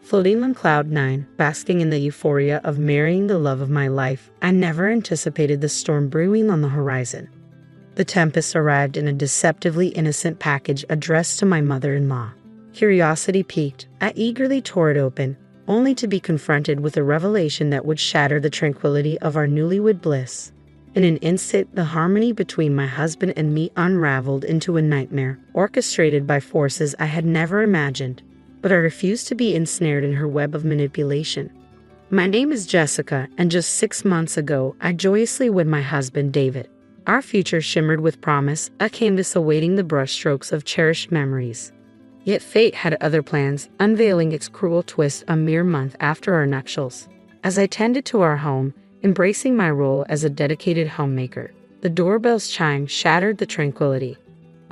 Floating on cloud nine, basking in the euphoria of marrying the love of my life, I never anticipated the storm brewing on the horizon. The tempest arrived in a deceptively innocent package addressed to my mother-in-law. Curiosity piqued, I eagerly tore it open, only to be confronted with a revelation that would shatter the tranquility of our newlywed bliss. In an instant, the harmony between my husband and me unraveled into a nightmare, orchestrated by forces I had never imagined. But I refused to be ensnared in her web of manipulation. My name is Jessica, and just 6 months ago, I joyously wed my husband, David. Our future shimmered with promise, a canvas awaiting the brushstrokes of cherished memories. Yet fate had other plans, unveiling its cruel twist a mere month after our nuptials. As I tended to our home, embracing my role as a dedicated homemaker, the doorbell's chime shattered the tranquility.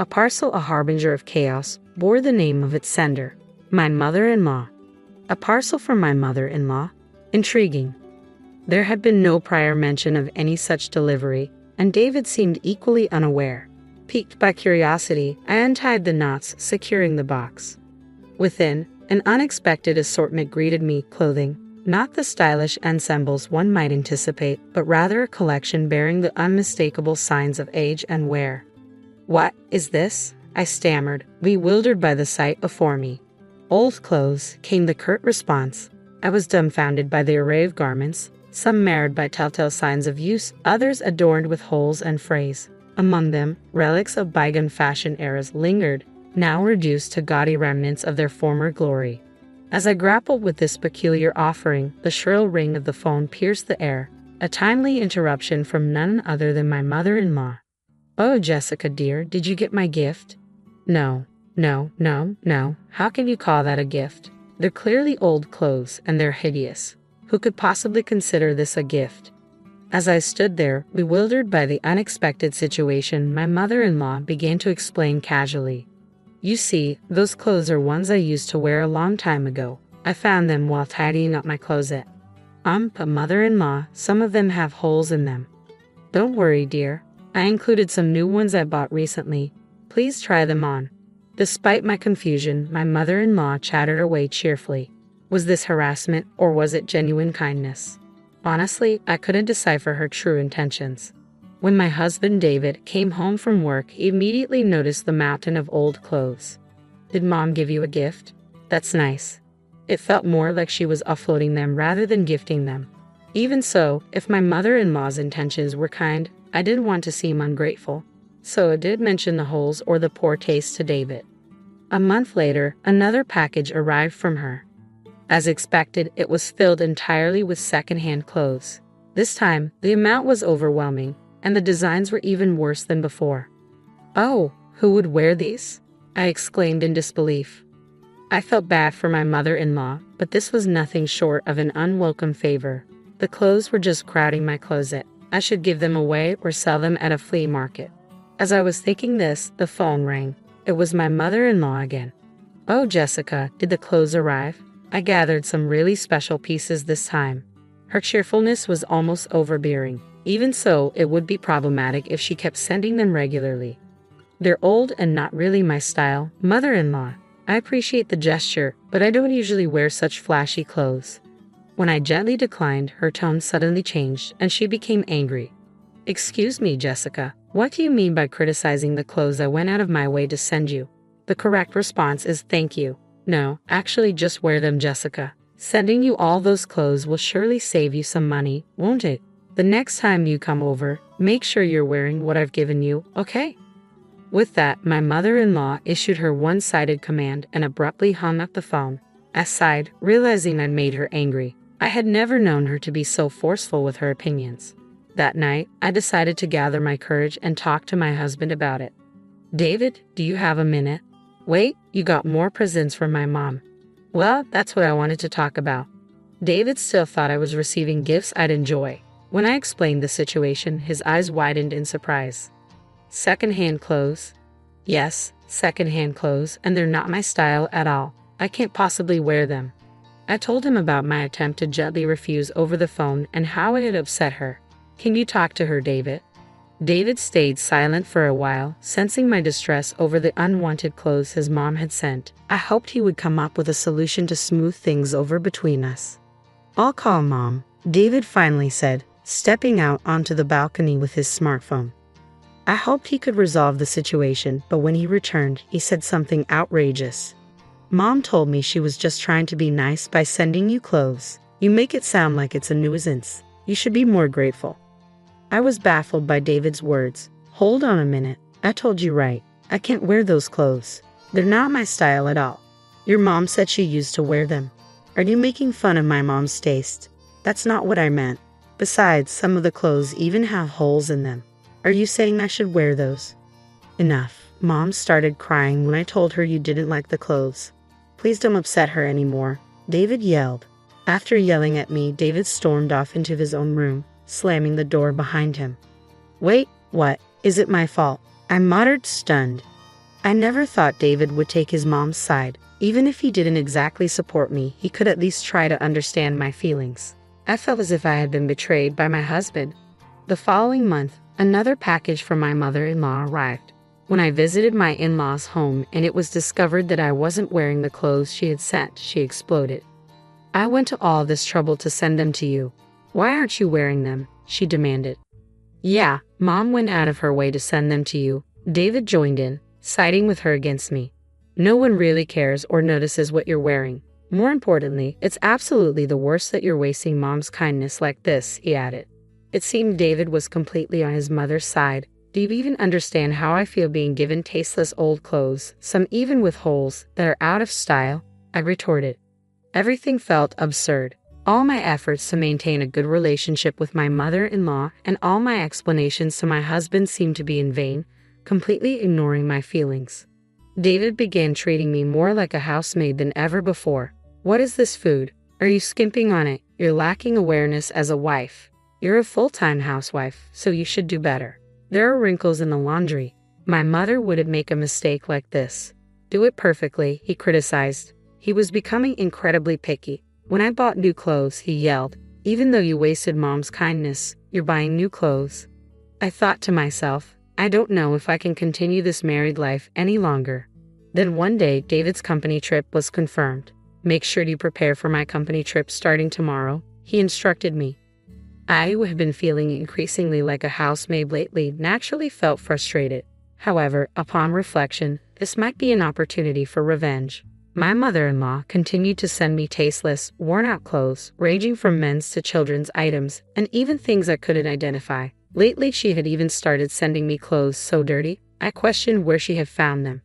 A parcel, a harbinger of chaos, bore the name of its sender. My mother-in-law. A parcel from my mother-in-law? Intriguing. There had been no prior mention of any such delivery, and David seemed equally unaware. Piqued by curiosity, I untied the knots, securing the box. Within, an unexpected assortment greeted me, clothing, not the stylish ensembles one might anticipate, but rather a collection bearing the unmistakable signs of age and wear. "What is this?" I stammered, bewildered by the sight before me. "Old clothes," came the curt response. I was dumbfounded by the array of garments, some marred by telltale signs of use, others adorned with holes and frays. Among them, relics of bygone fashion eras lingered, now reduced to gaudy remnants of their former glory. As I grappled with this peculiar offering, the shrill ring of the phone pierced the air, a timely interruption from none other than my mother-in-law. "Oh, Jessica dear, did you get my gift?" No. How can you call that a gift? They're clearly old clothes, and they're hideous. Who could possibly consider this a gift? As I stood there, bewildered by the unexpected situation, my mother-in-law began to explain casually. "You see, those clothes are ones I used to wear a long time ago. I found them while tidying up my closet." But mother-in-law, some of them have holes in them." "Don't worry, dear. I included some new ones I bought recently. Please try them on." Despite my confusion, my mother-in-law chattered away cheerfully. Was this harassment, or was it genuine kindness? Honestly, I couldn't decipher her true intentions. When my husband David came home from work, he immediately noticed the mountain of old clothes. "Did Mom give you a gift? That's nice." It felt more like she was offloading them rather than gifting them. Even so, if my mother-in-law's intentions were kind, I didn't want to seem ungrateful. So I did mention the holes or the poor taste to David. A month later, another package arrived from her. As expected, it was filled entirely with second-hand clothes. This time, the amount was overwhelming, and the designs were even worse than before. "Oh, who would wear these?" I exclaimed in disbelief. I felt bad for my mother-in-law, but this was nothing short of an unwelcome favor. The clothes were just crowding my closet. I should give them away or sell them at a flea market. As I was thinking this, the phone rang. It was my mother-in-law again. "Oh, Jessica, did the clothes arrive?" I gathered some really special pieces this time. Her cheerfulness was almost overbearing. Even so, it would be problematic if she kept sending them regularly. "They're old and not really my style, mother-in-law. I appreciate the gesture, but I don't usually wear such flashy clothes." When I gently declined, her tone suddenly changed, and she became angry. "Excuse me, Jessica. What do you mean by criticizing the clothes I went out of my way to send you?" The correct response is thank you. "No, actually just wear them, Jessica. Sending you all those clothes will surely save you some money, won't it? The next time you come over, make sure you're wearing what I've given you, okay?" With that, my mother-in-law issued her one-sided command and abruptly hung up the phone. I sighed, realizing I'd made her angry. I had never known her to be so forceful with her opinions. That night, I decided to gather my courage and talk to my husband about it. "David, do you have a minute?" "Wait, you got more presents from my mom." "Well, that's what I wanted to talk about." David still thought I was receiving gifts I'd enjoy. When I explained the situation, his eyes widened in surprise. "Second-hand clothes?" "Yes, second-hand clothes, and they're not my style at all. I can't possibly wear them." I told him about my attempt to gently refuse over the phone and how it had upset her. "Can you talk to her, David?" David stayed silent for a while, sensing my distress over the unwanted clothes his mom had sent. I hoped he would come up with a solution to smooth things over between us. "I'll call Mom," David finally said, stepping out onto the balcony with his smartphone. I hoped he could resolve the situation, but when he returned, he said something outrageous. "Mom told me she was just trying to be nice by sending you clothes. You make it sound like it's a nuisance. You should be more grateful." I was baffled by David's words. "Hold on a minute. I told you right. I can't wear those clothes. They're not my style at all. Your mom said she used to wear them. Are you making fun of my mom's taste? That's not what I meant. Besides, some of the clothes even have holes in them. Are you saying I should wear those?" "Enough." Mom started crying when I told her you didn't like the clothes. "Please don't upset her anymore," David yelled. After yelling at me, David stormed off into his own room, slamming the door behind him. "Wait, what? Is it my fault?" I muttered, stunned. I never thought David would take his mom's side. Even if he didn't exactly support me, he could at least try to understand my feelings. I felt as if I had been betrayed by my husband. The following month, another package from my mother-in-law arrived. When I visited my in-laws' home and it was discovered that I wasn't wearing the clothes she had sent, she exploded. "I went to all this trouble to send them to you. Why aren't you wearing them?" she demanded. "Yeah, Mom went out of her way to send them to you." David joined in, siding with her against me. "No one really cares or notices what you're wearing. More importantly, it's absolutely the worst that you're wasting Mom's kindness like this," he added. It seemed David was completely on his mother's side. "Do you even understand how I feel being given tasteless old clothes, some even with holes, that are out of style?" I retorted. Everything felt absurd. All my efforts to maintain a good relationship with my mother-in-law and all my explanations to my husband seemed to be in vain, completely ignoring my feelings. David began treating me more like a housemaid than ever before. "What is this food? Are you skimping on it? You're lacking awareness as a wife. You're a full-time housewife, so you should do better. There are wrinkles in the laundry. My mother wouldn't make a mistake like this. Do it perfectly," he criticized. He was becoming incredibly picky. When I bought new clothes, he yelled, "Even though you wasted Mom's kindness, you're buying new clothes." I thought to myself, I don't know if I can continue this married life any longer. Then one day, David's company trip was confirmed. "Make sure you prepare for my company trip starting tomorrow," he instructed me. I, who have been feeling increasingly like a housemaid lately, naturally felt frustrated. However, upon reflection, this might be an opportunity for revenge. My mother-in-law continued to send me tasteless, worn-out clothes, ranging from men's to children's items, and even things I couldn't identify. Lately, she had even started sending me clothes so dirty, I questioned where she had found them.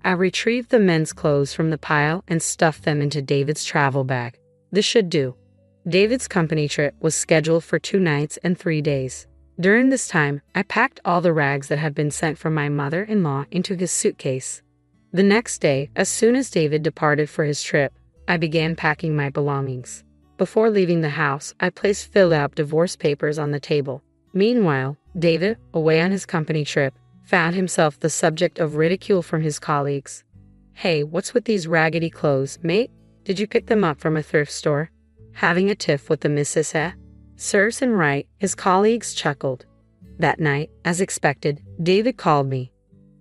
I retrieved the men's clothes from the pile and stuffed them into David's travel bag. This should do. David's company trip was scheduled for 2 nights and 3 days. During this time, I packed all the rags that had been sent from my mother-in-law into his suitcase. The next day, as soon as David departed for his trip, I began packing my belongings. Before leaving the house, I placed filled-out divorce papers on the table. Meanwhile, David, away on his company trip, found himself the subject of ridicule from his colleagues. "Hey, what's with these raggedy clothes, mate? Did you pick them up from a thrift store? Having a tiff with the missus, eh?" "Serves him right," his colleagues chuckled. That night, as expected, David called me.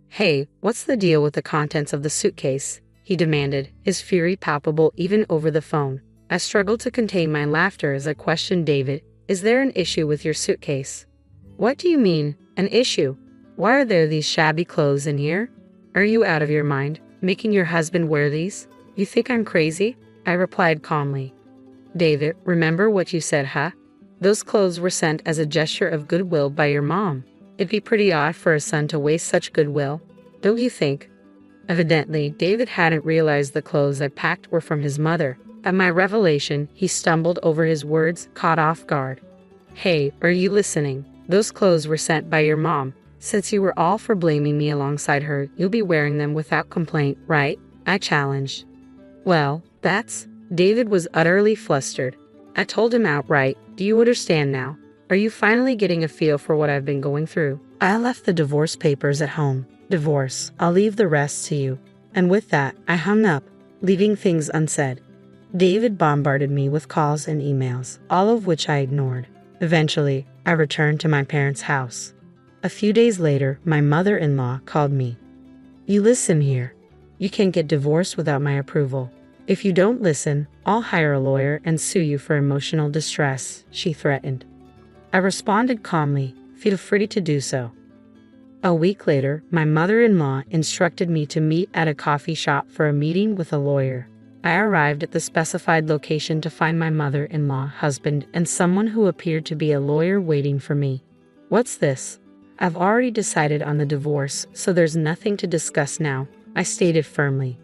"Hey, what's the deal with the contents of the suitcase?" he demanded, his fury palpable even over the phone. I struggled to contain my laughter as I questioned David. "Is there an issue with your suitcase?" "What do you mean, an issue? Why are there these shabby clothes in here? Are you out of your mind, making your husband wear these? You think I'm crazy?" I replied calmly. "David, remember what you said, huh? Those clothes were sent as a gesture of goodwill by your mom. It'd be pretty odd for a son to waste such goodwill, don't you think?" Evidently, David hadn't realized the clothes I packed were from his mother. At my revelation, he stumbled over his words, caught off guard. "Hey, are you listening? Those clothes were sent by your mom. Since you were all for blaming me alongside her, you'll be wearing them without complaint, right?" I challenged. "Well, that's..." David was utterly flustered. I told him outright, "Do you understand now? Are you finally getting a feel for what I've been going through?" I left the divorce papers at home. "Divorce, I'll leave the rest to you." And with that, I hung up, leaving things unsaid. David bombarded me with calls and emails, all of which I ignored. Eventually, I returned to my parents' house. A few days later, my mother-in-law called me. "You listen here. You can't get divorced without my approval. If you don't listen, I'll hire a lawyer and sue you for emotional distress," she threatened. I responded calmly, "Feel free to do so." A week later, my mother-in-law instructed me to meet at a coffee shop for a meeting with a lawyer. I arrived at the specified location to find my mother-in-law, husband, and someone who appeared to be a lawyer waiting for me. "What's this? I've already decided on the divorce, so there's nothing to discuss now," I stated firmly.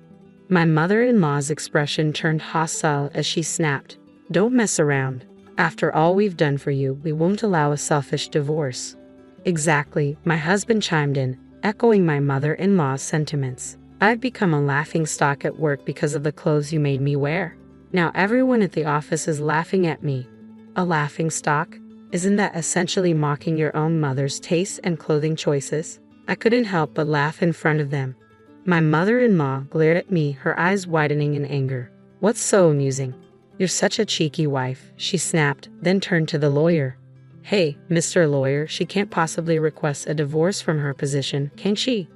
My mother-in-law's expression turned hostile as she snapped, "Don't mess around. After all we've done for you, we won't allow a selfish divorce." "Exactly," my husband chimed in, echoing my mother-in-law's sentiments. "I've become a laughingstock at work because of the clothes you made me wear. Now everyone at the office is laughing at me." "A laughingstock? Isn't that essentially mocking your own mother's tastes and clothing choices?" I couldn't help but laugh in front of them. My mother-in-law glared at me, her eyes widening in anger. "What's so amusing?" "You're such a cheeky wife," she snapped, then turned to the lawyer. "Hey, Mr. Lawyer, she can't possibly request a divorce from her position, can she?"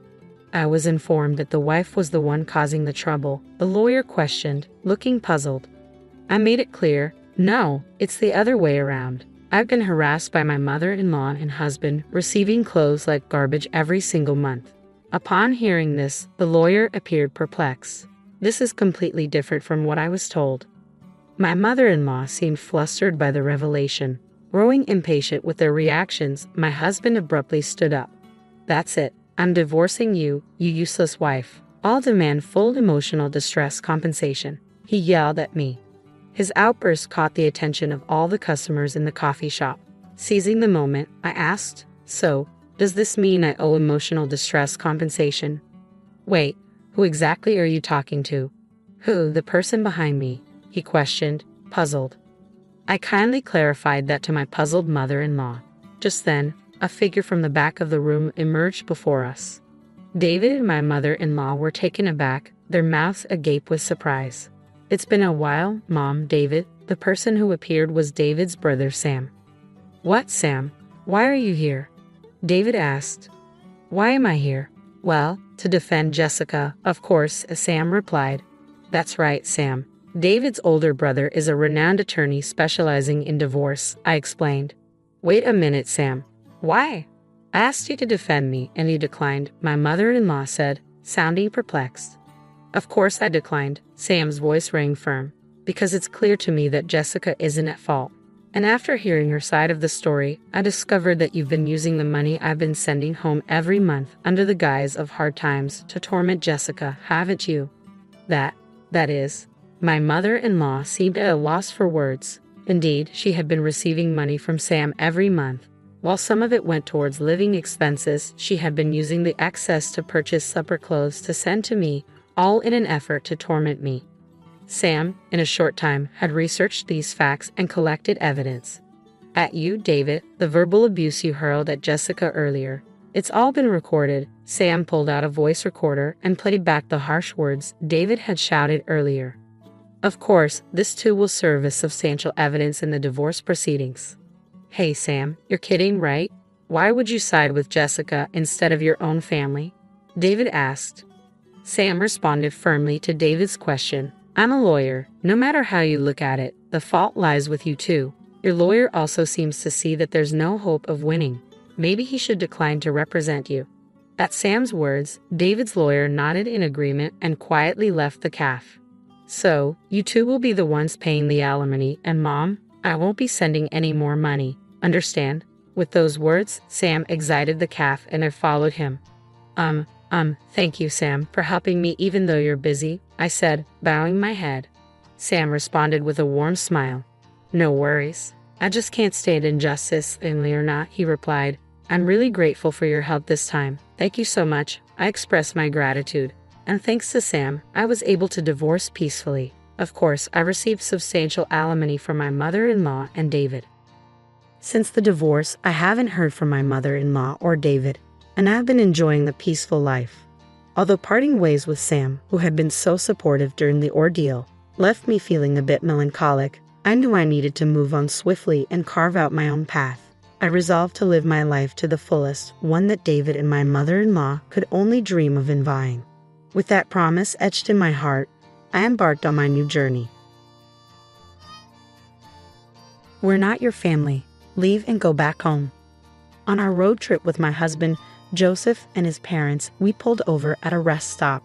I was informed that the wife was the one causing the trouble, the lawyer questioned, looking puzzled. I made it clear, "No, it's the other way around. I've been harassed by my mother-in-law and husband, receiving clothes like garbage every single month." Upon hearing this, the lawyer appeared perplexed. "This is completely different from what I was told." My mother-in-law seemed flustered by the revelation. Growing impatient with their reactions, my husband abruptly stood up. "That's it. I'm divorcing you, you useless wife. I'll demand full emotional distress compensation," he yelled at me. His outburst caught the attention of all the customers in the coffee shop. Seizing the moment, I asked, "So, does this mean I owe emotional distress compensation?" "Wait, who exactly are you talking to?" "Who, the person behind me?" he questioned, puzzled. I kindly clarified that to my puzzled mother-in-law. Just then, a figure from the back of the room emerged before us. David and my mother-in-law were taken aback, their mouths agape with surprise. "It's been a while, Mom." David, the person who appeared, was David's brother Sam. "What, Sam? Why are you here?" David asked. "Why am I here?" "Well, to defend Jessica, of course," Sam replied. "That's right, Sam. David's older brother is a renowned attorney specializing in divorce," I explained. "Wait a minute, Sam. Why?" "I asked you to defend me, and you declined," my mother-in-law said, sounding perplexed. "Of course I declined." Sam's voice rang firm. "Because it's clear to me that Jessica isn't at fault. And after hearing her side of the story, I discovered that you've been using the money I've been sending home every month under the guise of hard times to torment Jessica, haven't you?" That is." My mother-in-law seemed at a loss for words. Indeed, she had been receiving money from Sam every month. While some of it went towards living expenses, she had been using the excess to purchase supper clothes to send to me, all in an effort to torment me. Sam, in a short time, had researched these facts and collected evidence. "At you, David, the verbal abuse you hurled at Jessica earlier. It's all been recorded." Sam pulled out a voice recorder and played back the harsh words David had shouted earlier. Of course, this too will serve as substantial evidence in the divorce proceedings. "Hey, Sam, you're kidding, right? Why would you side with Jessica instead of your own family?" David asked. Sam responded firmly to David's question. "I'm a lawyer. No matter how you look at it, the fault lies with you too. Your lawyer also seems to see that there's no hope of winning. Maybe he should decline to represent you." At Sam's words, David's lawyer nodded in agreement and quietly left the cafe. "So, you two will be the ones paying the alimony, and Mom, I won't be sending any more money. Understand?" With those words, Sam exited the cafe and I followed him. Thank you, Sam, for helping me even though you're busy," I said, bowing my head. Sam responded with a warm smile. "No worries. I just can't stand injustice, Leonard," he replied. "I'm really grateful for your help this time. Thank you so much." I expressed my gratitude. And thanks to Sam, I was able to divorce peacefully. Of course, I received substantial alimony from my mother-in-law and David. Since the divorce, I haven't heard from my mother-in-law or David, and I've been enjoying the peaceful life. Although parting ways with Sam, who had been so supportive during the ordeal, left me feeling a bit melancholic, I knew I needed to move on swiftly and carve out my own path. I resolved to live my life to the fullest, one that David and my mother-in-law could only dream of envying. With that promise etched in my heart, I embarked on my new journey. We're not your family. Leave and go back home. On our road trip with my husband, Joseph, and his parents, we pulled over at a rest stop.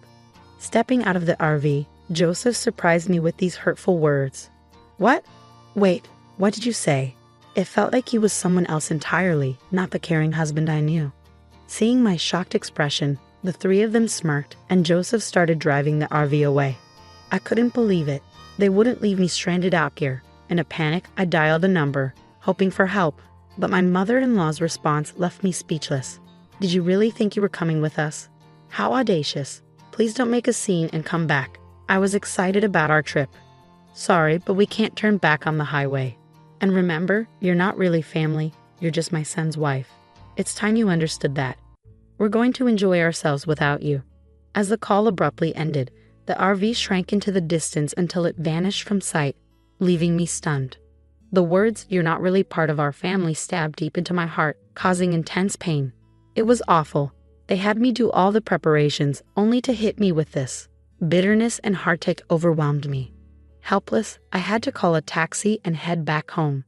Stepping out of the RV, Joseph surprised me with these hurtful words. What? Wait, what did you say? It felt like he was someone else entirely, not the caring husband I knew. Seeing my shocked expression, the three of them smirked, and Joseph started driving the RV away. I couldn't believe it. They wouldn't leave me stranded out here. In a panic, I dialed a number, hoping for help, but my mother-in-law's response left me speechless. Did you really think you were coming with us? How audacious. Please don't make a scene and come back. I was excited about our trip. Sorry, but we can't turn back on the highway. And remember, you're not really family, you're just my son's wife. It's time you understood that. We're going to enjoy ourselves without you. As the call abruptly ended, the RV shrank into the distance until it vanished from sight, leaving me stunned. The words, "You're not really part of our family," stabbed deep into my heart, causing intense pain. It was awful. They had me do all the preparations, only to hit me with this. Bitterness and heartache overwhelmed me. Helpless, I had to call a taxi and head back home.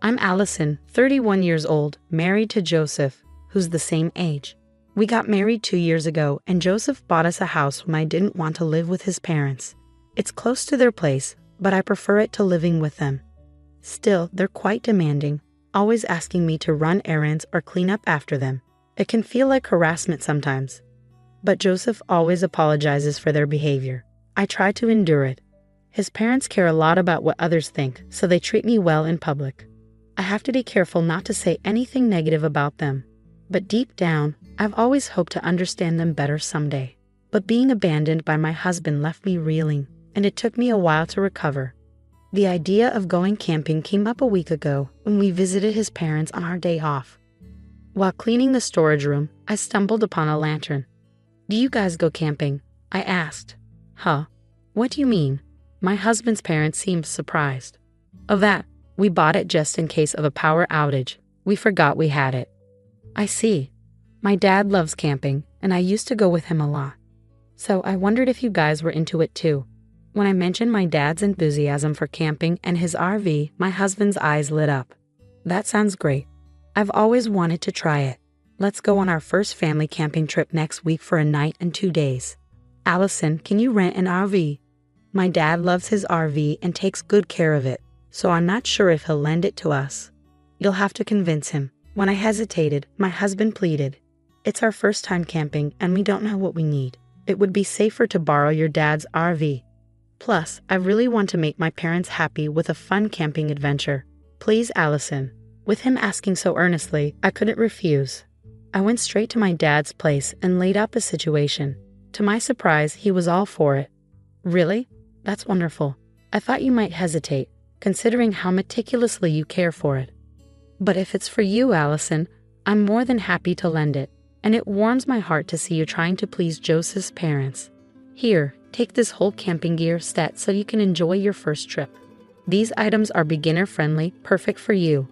I'm Allison, 31 years old, married to Joseph, who's the same age. We got married 2 years ago, and Joseph bought us a house when I didn't want to live with his parents. It's close to their place, but I prefer it to living with them. Still, they're quite demanding, always asking me to run errands or clean up after them. It can feel like harassment sometimes. But Joseph always apologizes for their behavior. I try to endure it. His parents care a lot about what others think, so they treat me well in public. I have to be careful not to say anything negative about them. But deep down, I've always hoped to understand them better someday. But being abandoned by my husband left me reeling, and it took me a while to recover. The idea of going camping came up a week ago when we visited his parents on our day off. While cleaning the storage room, I stumbled upon a lantern. "Do you guys go camping?" I asked. "Huh? What do you mean?" My husband's parents seemed surprised. "Oh, that. We bought it just in case of a power outage. We forgot we had it." "I see. My dad loves camping, and I used to go with him a lot. So I wondered if you guys were into it too." When I mentioned my dad's enthusiasm for camping and his RV, my husband's eyes lit up. "That sounds great. I've always wanted to try it. Let's go on our first family camping trip next week for a night and 2 days. Allison, can you rent an RV? My dad loves his RV and takes good care of it, so I'm not sure if he'll lend it to us." "You'll have to convince him." When I hesitated, my husband pleaded. "It's our first time camping and we don't know what we need. It would be safer to borrow your dad's RV. Plus, I really want to make my parents happy with a fun camping adventure. Please, Allison." With him asking so earnestly, I couldn't refuse. I went straight to my dad's place and laid out the situation. To my surprise, he was all for it. "Really? That's wonderful. I thought you might hesitate, considering how meticulously you care for it. But if it's for you, Allison, I'm more than happy to lend it, and it warms my heart to see you trying to please Joseph's parents. Here, take this whole camping gear set so you can enjoy your first trip. These items are beginner-friendly, perfect for you."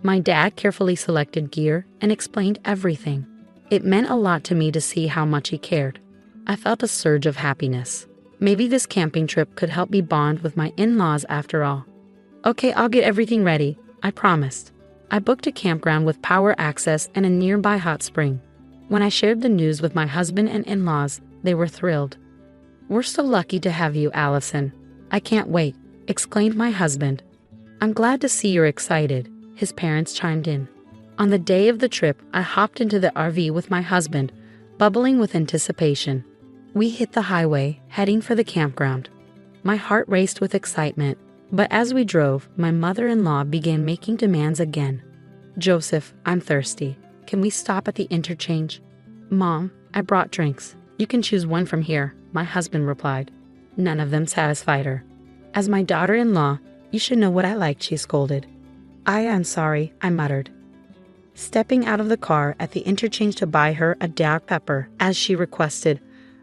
My dad carefully selected gear and explained everything. It meant a lot to me to see how much he cared. I felt a surge of happiness. Maybe this camping trip could help me bond with my in-laws after all. "Okay, I'll get everything ready," I promised. I booked a campground with power access and a nearby hot spring. When I shared the news with my husband and in-laws, they were thrilled. "We're so lucky to have you, Allison. I can't wait," exclaimed my husband. "I'm glad to see you're excited," his parents chimed in. On the day of the trip, I hopped into the RV with my husband, bubbling with anticipation. We hit the highway, heading for the campground. My heart raced with excitement, but as we drove, my mother-in-law began making demands again. "Joseph, I'm thirsty. Can we stop at the interchange?" "Mom, I brought drinks. You can choose one from here," my husband replied. None of them satisfied her. "As my daughter-in-law, you should know what I like," she scolded. I'm sorry," I muttered. Stepping out of the car at the interchange to buy her a Diet pepper, as she requested,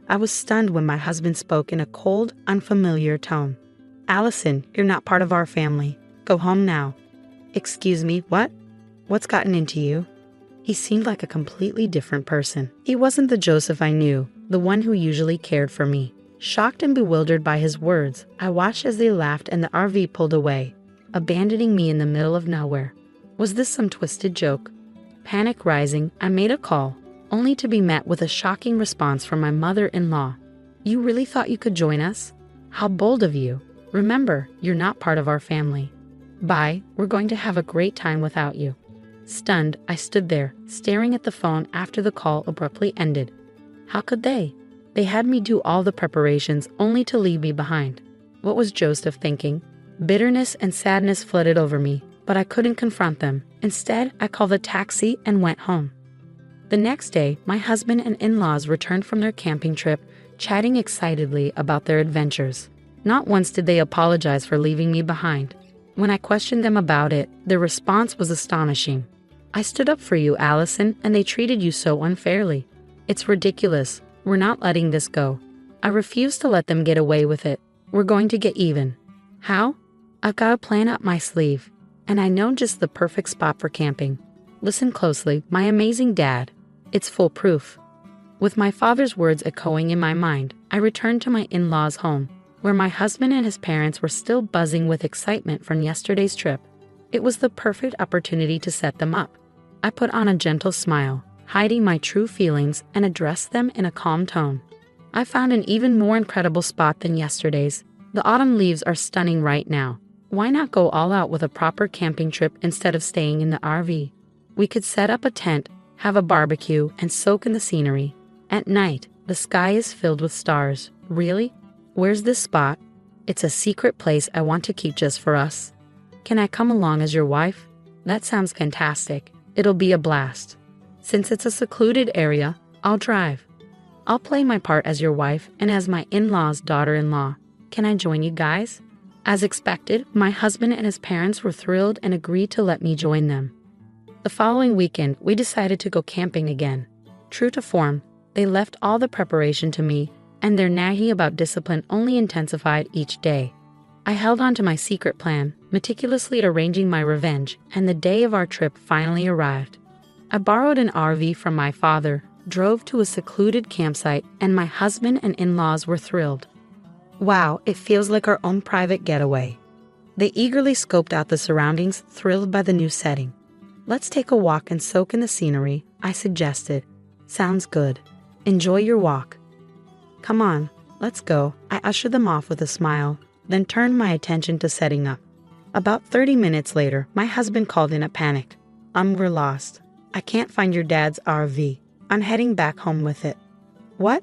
I was stunned when my husband spoke in a cold, unfamiliar tone. "Allison, you're not part of our family. Go home now." "Excuse me, what?" What's gotten into you? He seemed like a completely different person. He wasn't the Joseph I knew, the one who usually cared for me. Shocked and bewildered by his words, I watched as they laughed and the RV pulled away, abandoning me in the middle of nowhere. Was this some twisted joke? Panic rising, I made a call, only to be met with a shocking response from my mother-in-law. You really thought you could join us? How bold of you. Remember, you're not part of our family. Bye, we're going to have a great time without you. Stunned, I stood there, staring at the phone after the call abruptly ended. How could they? They had me do all the preparations only to leave me behind. What was Joseph thinking? Bitterness and sadness flooded over me, but I couldn't confront them. Instead, I called a taxi and went home. The next day, my husband and in-laws returned from their camping trip, chatting excitedly about their adventures. Not once did they apologize for leaving me behind. When I questioned them about it, their response was astonishing. I stood up for you, Allison, and they treated you so unfairly. It's ridiculous. We're not letting this go. I refuse to let them get away with it. We're going to get even. How? I've got a plan up my sleeve, and I know just the perfect spot for camping. Listen closely, my amazing dad. It's foolproof. With my father's words echoing in my mind, I returned to my in-laws' home, where my husband and his parents were still buzzing with excitement from yesterday's trip. It was the perfect opportunity to set them up. I put on a gentle smile, hiding my true feelings, and addressed them in a calm tone. I found an even more incredible spot than yesterday's. The autumn leaves are stunning right now. Why not go all out with a proper camping trip instead of staying in the RV? We could set up a tent, have a barbecue, and soak in the scenery. At night, the sky is filled with stars. Really? Where's this spot? It's a secret place I want to keep just for us. Can I come along as your wife? That sounds fantastic. It'll be a blast. Since it's a secluded area, I'll drive. I'll play my part as your wife and as my in-law's daughter-in-law. Can I join you guys? As expected, my husband and his parents were thrilled and agreed to let me join them. The following weekend, we decided to go camping again. True to form, they left all the preparation to me, and their nagging about discipline only intensified each day. I held on to my secret plan, meticulously arranging my revenge, and the day of our trip finally arrived. I borrowed an RV from my father, drove to a secluded campsite, and my husband and in-laws were thrilled. Wow, it feels like our own private getaway. They eagerly scoped out the surroundings, thrilled by the new setting. Let's take a walk and soak in the scenery, I suggested. Sounds good. Enjoy your walk. Come on, let's go. I ushered them off with a smile, then turned my attention to setting up. About 30 minutes later, my husband called in a panic. We're lost. I can't find your dad's RV. I'm heading back home with it. What?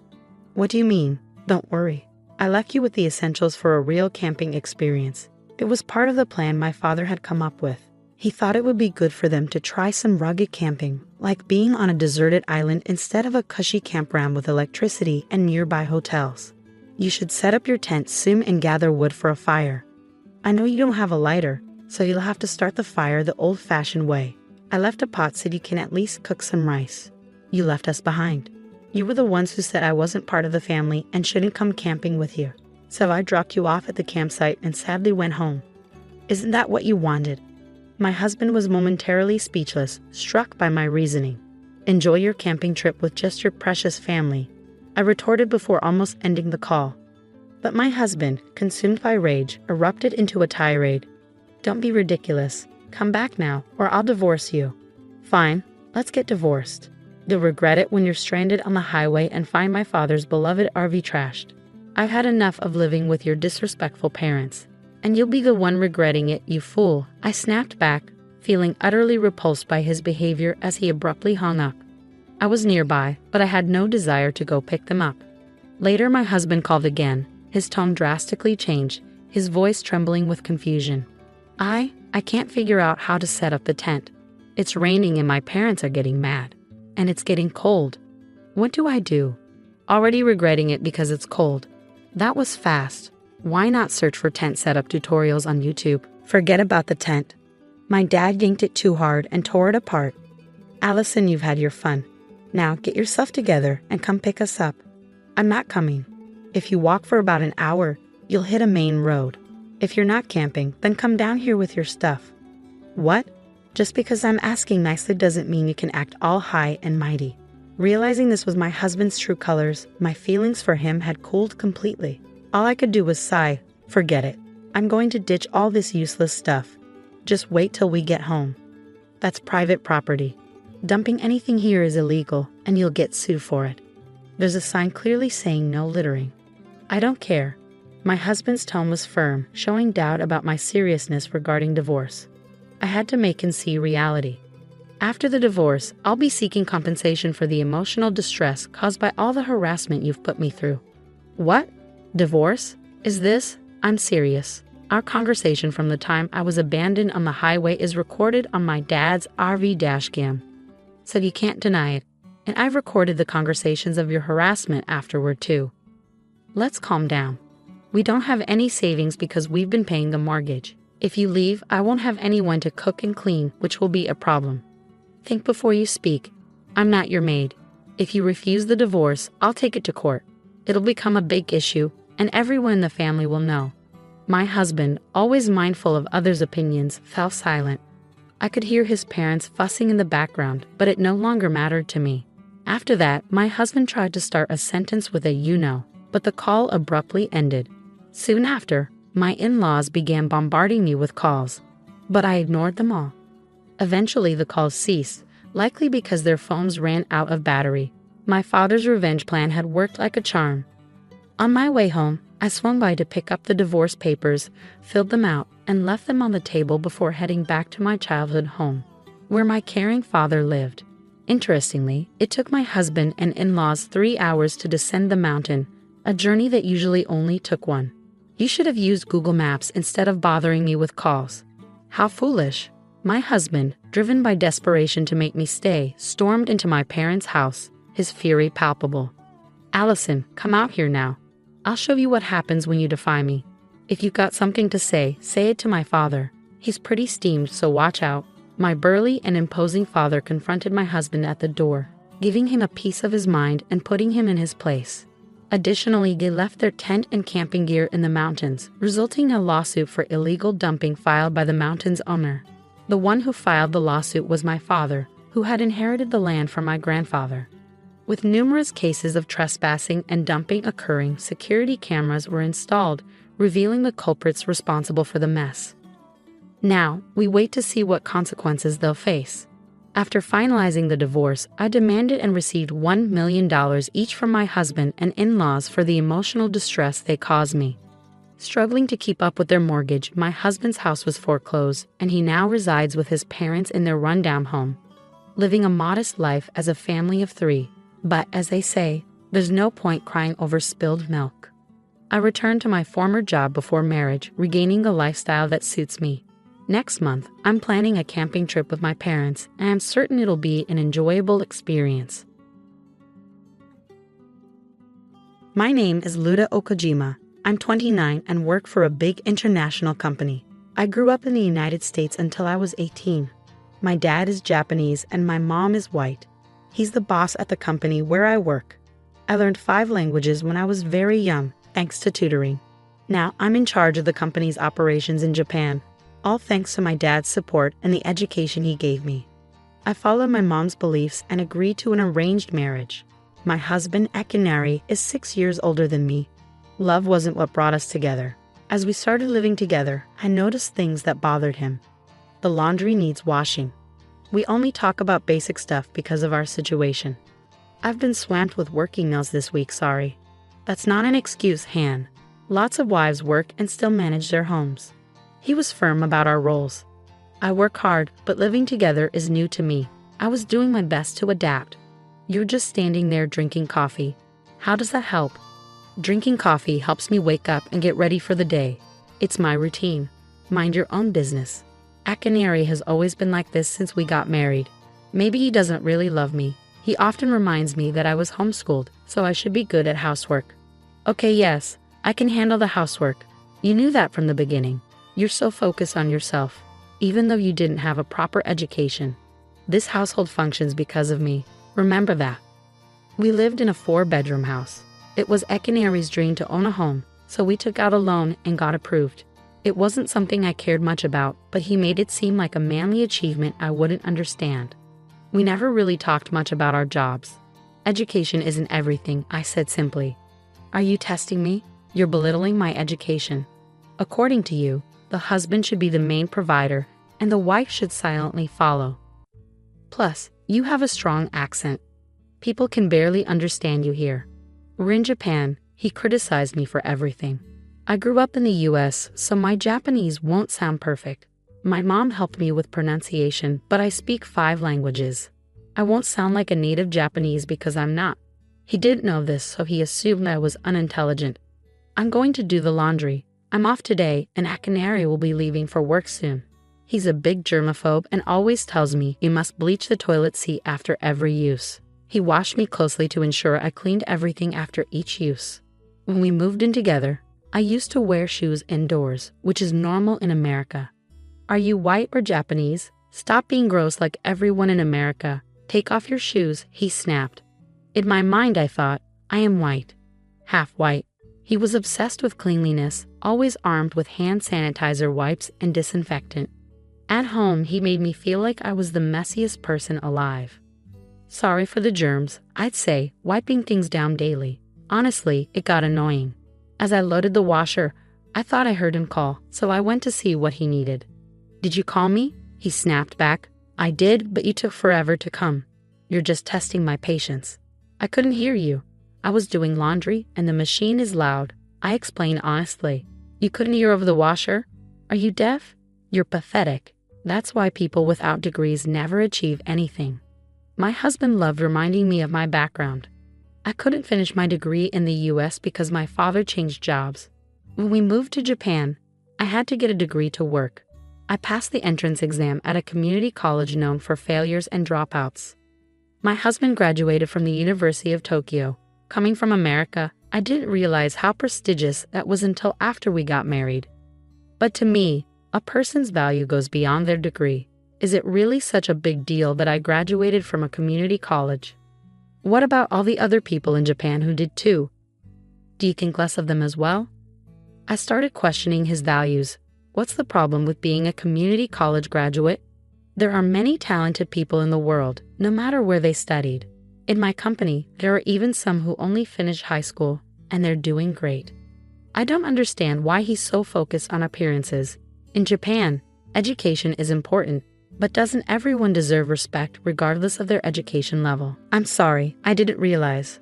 What do you mean? Don't worry. I left you with the essentials for a real camping experience. It was part of the plan my father had come up with. He thought it would be good for them to try some rugged camping, like being on a deserted island instead of a cushy campground with electricity and nearby hotels. You should set up your tent soon and gather wood for a fire. I know you don't have a lighter, so you'll have to start the fire the old-fashioned way. I left a pot so you can at least cook some rice. You left us behind. You were the ones who said I wasn't part of the family and shouldn't come camping with you. So I dropped you off at the campsite and sadly went home. Isn't that what you wanted? My husband was momentarily speechless, struck by my reasoning. Enjoy your camping trip with just your precious family, I retorted before almost ending the call. But my husband, consumed by rage, erupted into a tirade. Don't be ridiculous. Come back now, or I'll divorce you. Fine, let's get divorced. You'll regret it when you're stranded on the highway and find my father's beloved RV trashed. I've had enough of living with your disrespectful parents. And you'll be the one regretting it, you fool. I snapped back, feeling utterly repulsed by his behavior as he abruptly hung up. I was nearby, but I had no desire to go pick them up. Later, my husband called again. His tone drastically changed, his voice trembling with confusion. I can't figure out how to set up the tent. It's raining and my parents are getting mad. And it's getting cold. What do I do? Already regretting it because it's cold. That was fast. Why not search for tent setup tutorials on YouTube? Forget about the tent. My dad yanked it too hard and tore it apart. Allison, you've had your fun. Now get yourself together and come pick us up. I'm not coming. If you walk for about an hour, you'll hit a main road. If you're not camping, then come down here with your stuff. What? Just because I'm asking nicely doesn't mean you can act all high and mighty. Realizing this was my husband's true colors, my feelings for him had cooled completely. All I could do was sigh, forget it. I'm going to ditch all this useless stuff. Just wait till we get home. That's private property. Dumping anything here is illegal, and you'll get sued for it. There's a sign clearly saying no littering. I don't care. My husband's tone was firm, showing doubt about my seriousness regarding divorce. I had to make him see reality. After the divorce, I'll be seeking compensation for the emotional distress caused by all the harassment you've put me through. What? Divorce? Is this? I'm serious. Our conversation from the time I was abandoned on the highway is recorded on my dad's RV dashcam. So you can't deny it. And I've recorded the conversations of your harassment afterward too. Let's calm down. We don't have any savings because we've been paying the mortgage. If you leave, I won't have anyone to cook and clean, which will be a problem. Think before you speak. I'm not your maid. If you refuse the divorce, I'll take it to court. It'll become a big issue, and everyone in the family will know. My husband, always mindful of others' opinions, fell silent. I could hear his parents fussing in the background, but it no longer mattered to me. After that, my husband tried to start a sentence with a "you know," but the call abruptly ended. Soon after, my in-laws began bombarding me with calls, but I ignored them all. Eventually, the calls ceased, likely because their phones ran out of battery. My father's revenge plan had worked like a charm. On my way home, I swung by to pick up the divorce papers, filled them out, and left them on the table before heading back to my childhood home, where my caring father lived. Interestingly, it took my husband and in-laws 3 hours to descend the mountain, a journey that usually only took one. You should have used Google Maps instead of bothering me with calls. How foolish. My husband, driven by desperation to make me stay, stormed into my parents' house, his fury palpable. "Allison, come out here now. I'll show you what happens when you defy me. If you've got something to say it to my father. He's pretty steamed, so watch out." My burly and imposing father confronted my husband at the door, giving him a piece of his mind and putting him in his place. Additionally, they left their tent and camping gear in the mountains, resulting in a lawsuit for illegal dumping filed by the mountain's owner. The one who filed the lawsuit was my father, who had inherited the land from my grandfather. With numerous cases of trespassing and dumping occurring, security cameras were installed, revealing the culprits responsible for the mess. Now, we wait to see what consequences they'll face. After finalizing the divorce, I demanded and received $1 million each from my husband and in-laws for the emotional distress they caused me. Struggling to keep up with their mortgage, my husband's house was foreclosed, and he now resides with his parents in their rundown home, living a modest life as a family of 3. But, as they say, there's no point crying over spilled milk. I returned to my former job before marriage, regaining a lifestyle that suits me. Next month, I'm planning a camping trip with my parents, and I'm certain it'll be an enjoyable experience. My name is Luda Okojima. I'm 29 and work for a big international company. I grew up in the United States until I was 18. My dad is Japanese and my mom is white. He's the boss at the company where I work. I learned 5 languages when I was very young, thanks to tutoring. Now I'm in charge of the company's operations in Japan, all thanks to my dad's support and the education he gave me. I followed my mom's beliefs and agreed to an arranged marriage. My husband, Akinari, is 6 years older than me. Love wasn't what brought us together. As we started living together, I noticed things that bothered him. The laundry needs washing. We only talk about basic stuff because of our situation. I've been swamped with work emails this week, sorry. That's not an excuse, Han. Lots of wives work and still manage their homes. He was firm about our roles. I work hard, but living together is new to me. I was doing my best to adapt. You're just standing there drinking coffee. How does that help? Drinking coffee helps me wake up and get ready for the day. It's my routine. Mind your own business. Akinari has always been like this since we got married. Maybe he doesn't really love me. He often reminds me that I was homeschooled, so I should be good at housework. Okay, yes, I can handle the housework. You knew that from the beginning. You're so focused on yourself, even though you didn't have a proper education. This household functions because of me. Remember that. We lived in a 4-bedroom house. It was Akinari's dream to own a home, so we took out a loan and got approved. It wasn't something I cared much about, but he made it seem like a manly achievement I wouldn't understand. We never really talked much about our jobs. Education isn't everything, I said simply. Are you testing me? You're belittling my education. According to you, the husband should be the main provider, and the wife should silently follow. Plus, you have a strong accent. People can barely understand you here. We're in Japan, he criticized me for everything. I grew up in the US, so my Japanese won't sound perfect. My mom helped me with pronunciation, but I speak 5 languages. I won't sound like a native Japanese because I'm not. He didn't know this, so he assumed I was unintelligent. I'm going to do the laundry. I'm off today, and Akinari will be leaving for work soon. He's a big germaphobe and always tells me you must bleach the toilet seat after every use. He washed me closely to ensure I cleaned everything after each use. When we moved in together, I used to wear shoes indoors, which is normal in America. Are you white or Japanese? Stop being gross like everyone in America. Take off your shoes, he snapped. In my mind, I thought, I am white. Half white. He was obsessed with cleanliness, always armed with hand sanitizer wipes and disinfectant. At home, he made me feel like I was the messiest person alive. Sorry for the germs, I'd say, wiping things down daily. Honestly, it got annoying. As I loaded the washer, I thought I heard him call, so I went to see what he needed. Did you call me? He snapped back. I did, but you took forever to come. You're just testing my patience. I couldn't hear you. I was doing laundry, and the machine is loud. I explained honestly. You couldn't hear over the washer? Are you deaf? You're pathetic. That's why people without degrees never achieve anything. My husband loved reminding me of my background. I couldn't finish my degree in the US because my father changed jobs. When we moved to Japan, I had to get a degree to work. I passed the entrance exam at a community college known for failures and dropouts. My husband graduated from the University of Tokyo. Coming from America, I didn't realize how prestigious that was until after we got married. But to me, a person's value goes beyond their degree. Is it really such a big deal that I graduated from a community college? What about all the other people in Japan who did too? Do you think less of them as well? I started questioning his values. What's the problem with being a community college graduate? There are many talented people in the world, no matter where they studied. In my company, there are even some who only finished high school, and they're doing great. I don't understand why he's so focused on appearances. In Japan, education is important, but doesn't everyone deserve respect regardless of their education level? I'm sorry, I didn't realize.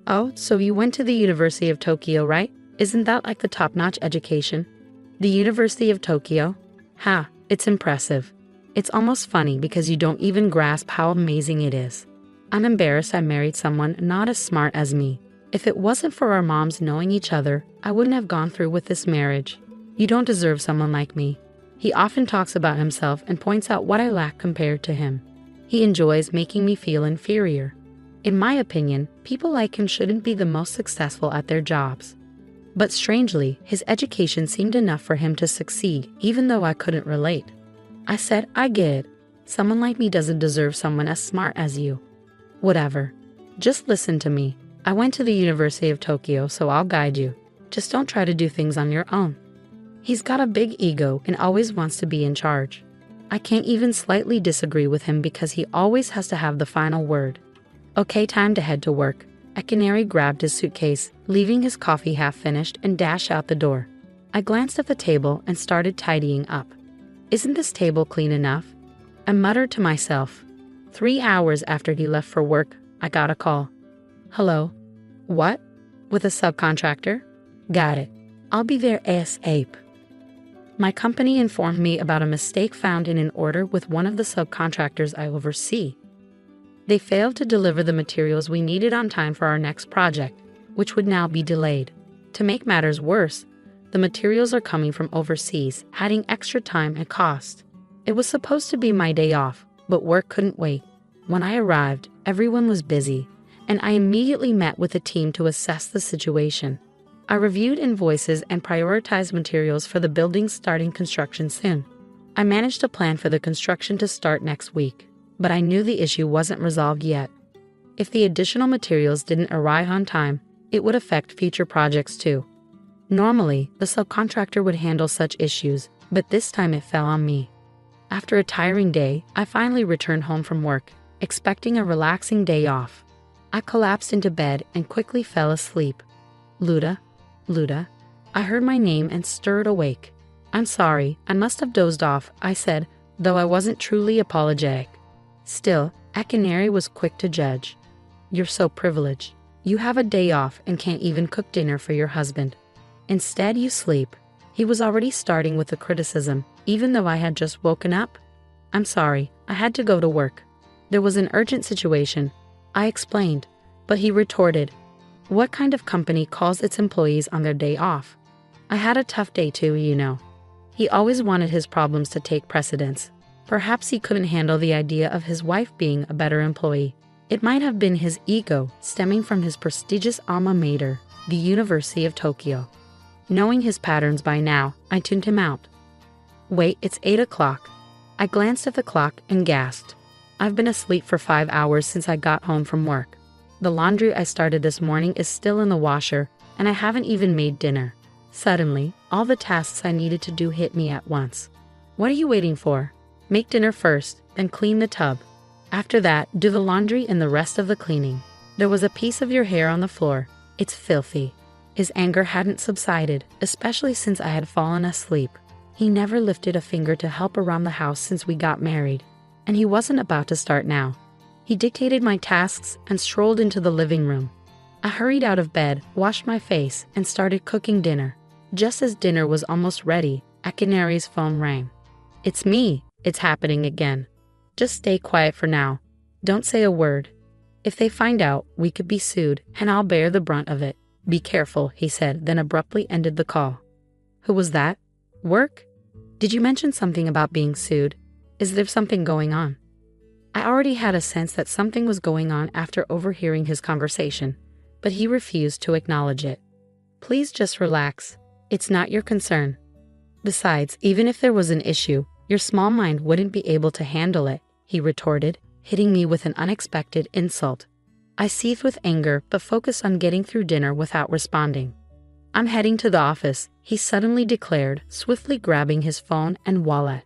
Oh, so you went to the University of Tokyo, right? Isn't that like the top-notch education? The University of Tokyo? Ha, it's impressive. It's almost funny because you don't even grasp how amazing it is. I'm embarrassed I married someone not as smart as me. If it wasn't for our moms knowing each other, I wouldn't have gone through with this marriage. You don't deserve someone like me. He often talks about himself and points out what I lack compared to him. He enjoys making me feel inferior. In my opinion, people like him shouldn't be the most successful at their jobs. But strangely, his education seemed enough for him to succeed, even though I couldn't relate. I said, I get it. Someone like me doesn't deserve someone as smart as you. Whatever. Just listen to me. I went to the University of Tokyo, so I'll guide you. Just don't try to do things on your own. He's got a big ego and always wants to be in charge. I can't even slightly disagree with him because he always has to have the final word. Okay, time to head to work. Akinari grabbed his suitcase, leaving his coffee half finished, and dashed out the door. I glanced at the table and started tidying up. Isn't this table clean enough? I muttered to myself. 3 hours after he left for work, I got a call. Hello? What? With a subcontractor? Got it. I'll be there ASAP. My company informed me about a mistake found in an order with one of the subcontractors I oversee. They failed to deliver the materials we needed on time for our next project, which would now be delayed. To make matters worse, the materials are coming from overseas, adding extra time and cost. It was supposed to be my day off, but work couldn't wait. When I arrived, everyone was busy, and I immediately met with the team to assess the situation. I reviewed invoices and prioritized materials for the building starting construction soon. I managed a plan for the construction to start next week, but I knew the issue wasn't resolved yet. If the additional materials didn't arrive on time, it would affect future projects too. Normally, the subcontractor would handle such issues, but this time it fell on me. After a tiring day, I finally returned home from work, expecting a relaxing day off. I collapsed into bed and quickly fell asleep. Luda, Luda. I heard my name and stirred awake. I'm sorry, I must have dozed off, I said, though I wasn't truly apologetic. Still, Akinari was quick to judge. You're so privileged. You have a day off and can't even cook dinner for your husband. Instead, you sleep. He was already starting with the criticism, even though I had just woken up. I'm sorry, I had to go to work. There was an urgent situation, I explained, but he retorted, what kind of company calls its employees on their day off? I had a tough day too, you know. He always wanted his problems to take precedence. Perhaps he couldn't handle the idea of his wife being a better employee. It might have been his ego stemming from his prestigious alma mater, the University of Tokyo. Knowing his patterns by now, I tuned him out. Wait, it's 8 o'clock. I glanced at the clock and gasped. I've been asleep for 5 hours since I got home from work. The laundry I started this morning is still in the washer, and I haven't even made dinner. Suddenly, all the tasks I needed to do hit me at once. What are you waiting for? Make dinner first, then clean the tub. After that, do the laundry and the rest of the cleaning. There was a piece of your hair on the floor. It's filthy. His anger hadn't subsided, especially since I had fallen asleep. He never lifted a finger to help around the house since we got married, and he wasn't about to start now. He dictated my tasks and strolled into the living room. I hurried out of bed, washed my face, and started cooking dinner. Just as dinner was almost ready, Akinari's phone rang. It's me. It's happening again. Just stay quiet for now. Don't say a word. If they find out, we could be sued, and I'll bear the brunt of it. Be careful, he said, then abruptly ended the call. Who was that? Work? Did you mention something about being sued? Is there something going on? I already had a sense that something was going on after overhearing his conversation, but he refused to acknowledge it. Please just relax. It's not your concern. Besides, even if there was an issue, your small mind wouldn't be able to handle it, he retorted, hitting me with an unexpected insult. I seethed with anger but focused on getting through dinner without responding. I'm heading to the office, he suddenly declared, swiftly grabbing his phone and wallet.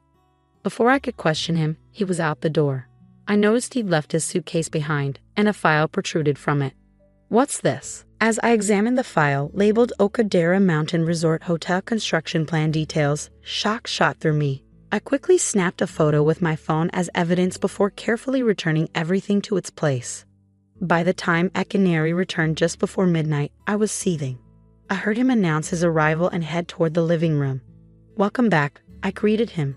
Before I could question him, he was out the door. I noticed he'd left his suitcase behind, and a file protruded from it. What's this? As I examined the file, labeled Okadera Mountain Resort Hotel Construction Plan Details, shock shot through me. I quickly snapped a photo with my phone as evidence before carefully returning everything to its place. By the time Akinari returned just before midnight, I was seething. I heard him announce his arrival and head toward the living room. Welcome back, I greeted him.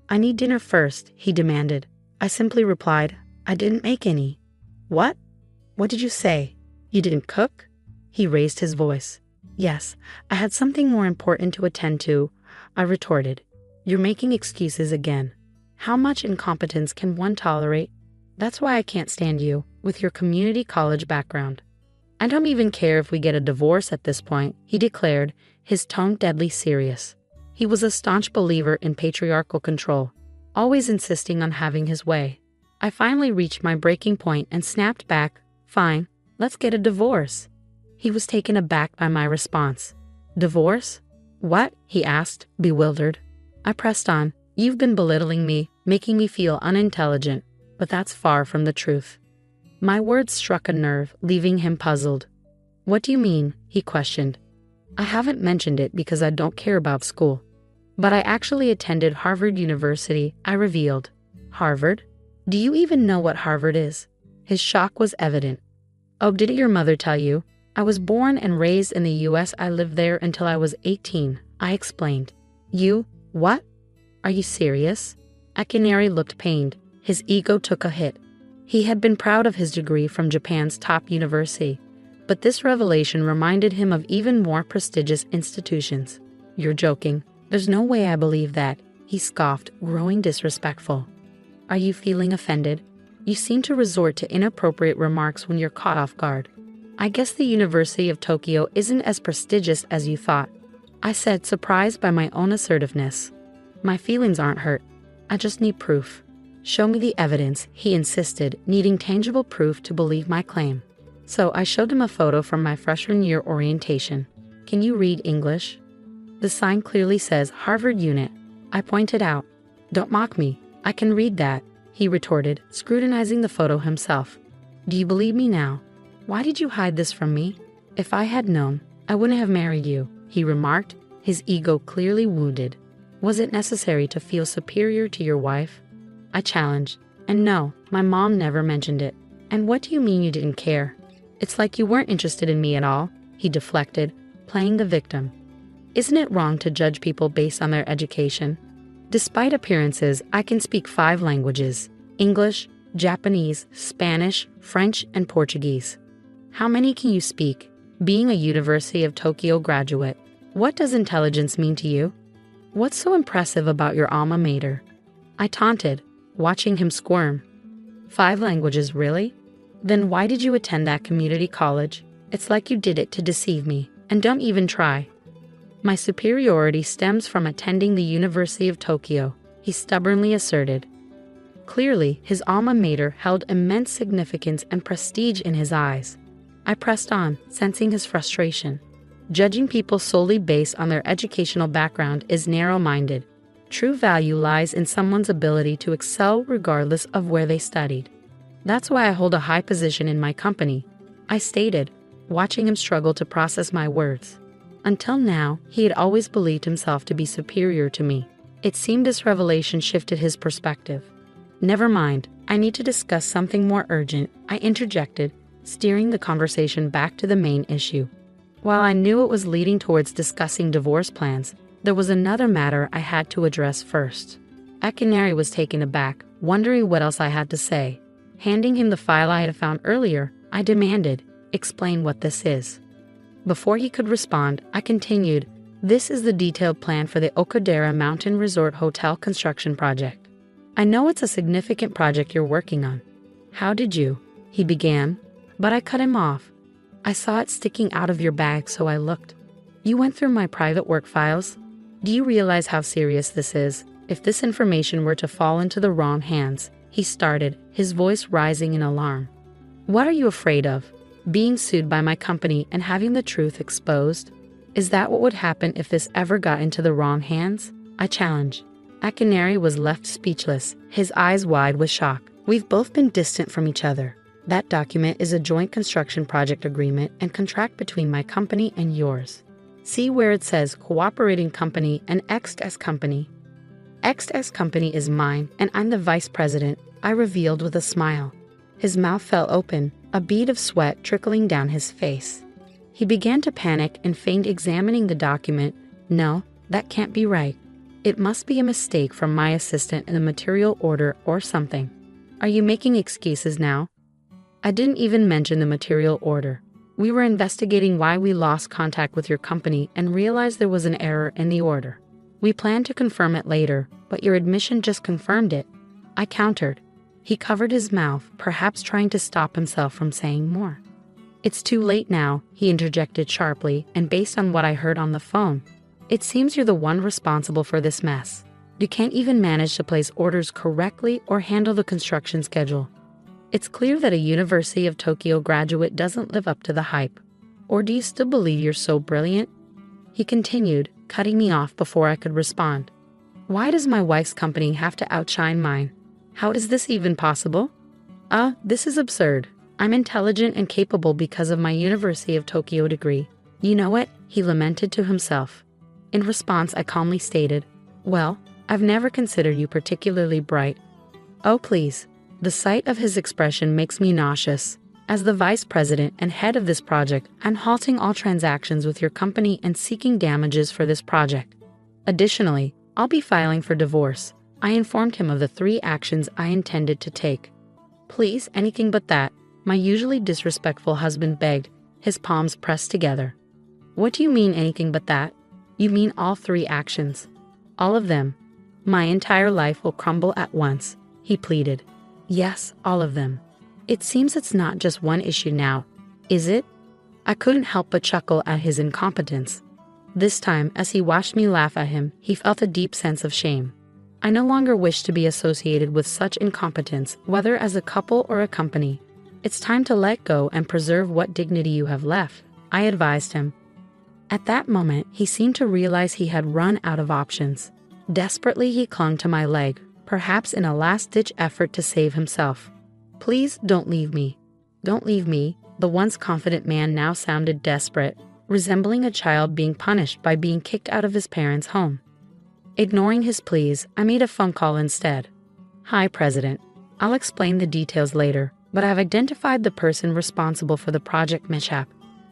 I need dinner first, he demanded. I simply replied, I didn't make any. What? What did you say? You didn't cook? He raised his voice. Yes, I had something more important to attend to, I retorted. You're making excuses again. How much incompetence can one tolerate? That's why I can't stand you, with your community college background. I don't even care if we get a divorce at this point, he declared, his tone deadly serious. He was a staunch believer in patriarchal control, always insisting on having his way. I finally reached my breaking point and snapped back, fine, let's get a divorce. He was taken aback by my response. Divorce? What? He asked, bewildered. I pressed on. You've been belittling me, making me feel unintelligent, but that's far from the truth. My words struck a nerve, leaving him puzzled. What do you mean? He questioned. I haven't mentioned it because I don't care about school. But I actually attended Harvard University, I revealed. Harvard? Do you even know what Harvard is? His shock was evident. Oh, didn't your mother tell you? I was born and raised in the US. I lived there until I was 18, I explained. You? What? Are you serious? Akinari looked pained. His ego took a hit. He had been proud of his degree from Japan's top university, but this revelation reminded him of even more prestigious institutions. You're joking. There's no way I believe that, he scoffed, growing disrespectful. Are you feeling offended? You seem to resort to inappropriate remarks when you're caught off guard. I guess the University of Tokyo isn't as prestigious as you thought, I said, surprised by my own assertiveness. My feelings aren't hurt. I just need proof. Show me the evidence, he insisted, needing tangible proof to believe my claim. So I showed him a photo from my freshman year orientation. Can you read English? The sign clearly says Harvard Unit. I pointed out. Don't mock me. I can read that, he retorted, scrutinizing the photo himself. Do you believe me now? Why did you hide this from me? If I had known, I wouldn't have married you, he remarked, his ego clearly wounded. Was it necessary to feel superior to your wife? I challenged. And no, my mom never mentioned it. And what do you mean you didn't care? It's like you weren't interested in me at all, he deflected, playing the victim. Isn't it wrong to judge people based on their education? Despite appearances, I can speak 5 languages: English, Japanese, Spanish, French, and Portuguese. How many can you speak? Being a University of Tokyo graduate, what does intelligence mean to you? What's so impressive about your alma mater? I taunted, watching him squirm. 5 languages, really? Then why did you attend that community college? It's like you did it to deceive me, and don't even try. My superiority stems from attending the University of Tokyo, he stubbornly asserted. Clearly, his alma mater held immense significance and prestige in his eyes. I pressed on, sensing his frustration. Judging people solely based on their educational background is narrow-minded. True value lies in someone's ability to excel regardless of where they studied. That's why I hold a high position in my company, I stated, watching him struggle to process my words. Until now, he had always believed himself to be superior to me. It seemed this revelation shifted his perspective. Never mind, I need to discuss something more urgent, I interjected, steering the conversation back to the main issue. While I knew it was leading towards discussing divorce plans, there was another matter I had to address first. Akinari was taken aback, wondering what else I had to say. Handing him the file I had found earlier, I demanded, "Explain what this is." Before he could respond, I continued, "This is the detailed plan for the Okadera Mountain Resort Hotel construction project. I know it's a significant project you're working on. How did you?" he began, but I cut him off. "I saw it sticking out of your bag, so I looked. You went through my private work files? Do you realize how serious this is? If this information were to fall into the wrong hands," he started, his voice rising in alarm. "What are you afraid of? Being sued by my company and having the truth exposed? Is that what would happen if this ever got into the wrong hands?" I challenged. Akinari was left speechless, his eyes wide with shock. "We've both been distant from each other. That document is a joint construction project agreement and contract between my company and yours. See where it says cooperating company and XS company. XS company is mine and I'm the vice president," I revealed with a smile. His mouth fell open, a bead of sweat trickling down his face. He began to panic and feigned examining the document. "No, that can't be right. It must be a mistake from my assistant in the material order or something. Are you making excuses now?" "I didn't even mention the material order. We were investigating why we lost contact with your company and realized there was an error in the order. We plan to confirm it later, but your admission just confirmed it," I countered. He covered his mouth, perhaps trying to stop himself from saying more. "It's too late now," he interjected sharply, "and based on what I heard on the phone, it seems you're the one responsible for this mess. You can't even manage to place orders correctly or handle the construction schedule. It's clear that a University of Tokyo graduate doesn't live up to the hype. Or do you still believe you're so brilliant?" He continued, cutting me off before I could respond. "Why does my wife's company have to outshine mine? How is this even possible? This is absurd. I'm intelligent and capable because of my University of Tokyo degree. You know it," he lamented to himself. In response, I calmly stated, "Well, I've never considered you particularly bright." "Oh, please." The sight of his expression makes me nauseous. "As the vice president and head of this project, I'm halting all transactions with your company and seeking damages for this project. Additionally, I'll be filing for divorce." I informed him of the 3 actions I intended to take. "Please, anything but that," my usually disrespectful husband begged, his palms pressed together. "What do you mean anything but that? You mean all 3 actions. All of them. My entire life will crumble at once," he pleaded. "Yes, all of them. It seems it's not just one issue now, is it?" I couldn't help but chuckle at his incompetence. This time, as he watched me laugh at him, he felt a deep sense of shame. I no longer wish to be associated with such incompetence, whether as a couple or a company. "It's time to let go and preserve what dignity you have left," I advised him. At that moment, he seemed to realize he had run out of options. Desperately, he clung to my leg, perhaps in a last-ditch effort to save himself. "Please don't leave me. Don't leave me," the once confident man now sounded desperate, resembling a child being punished by being kicked out of his parents' home. Ignoring his pleas, I made a phone call instead. "Hi, President. I'll explain the details later, but I've identified the person responsible for the project mishap.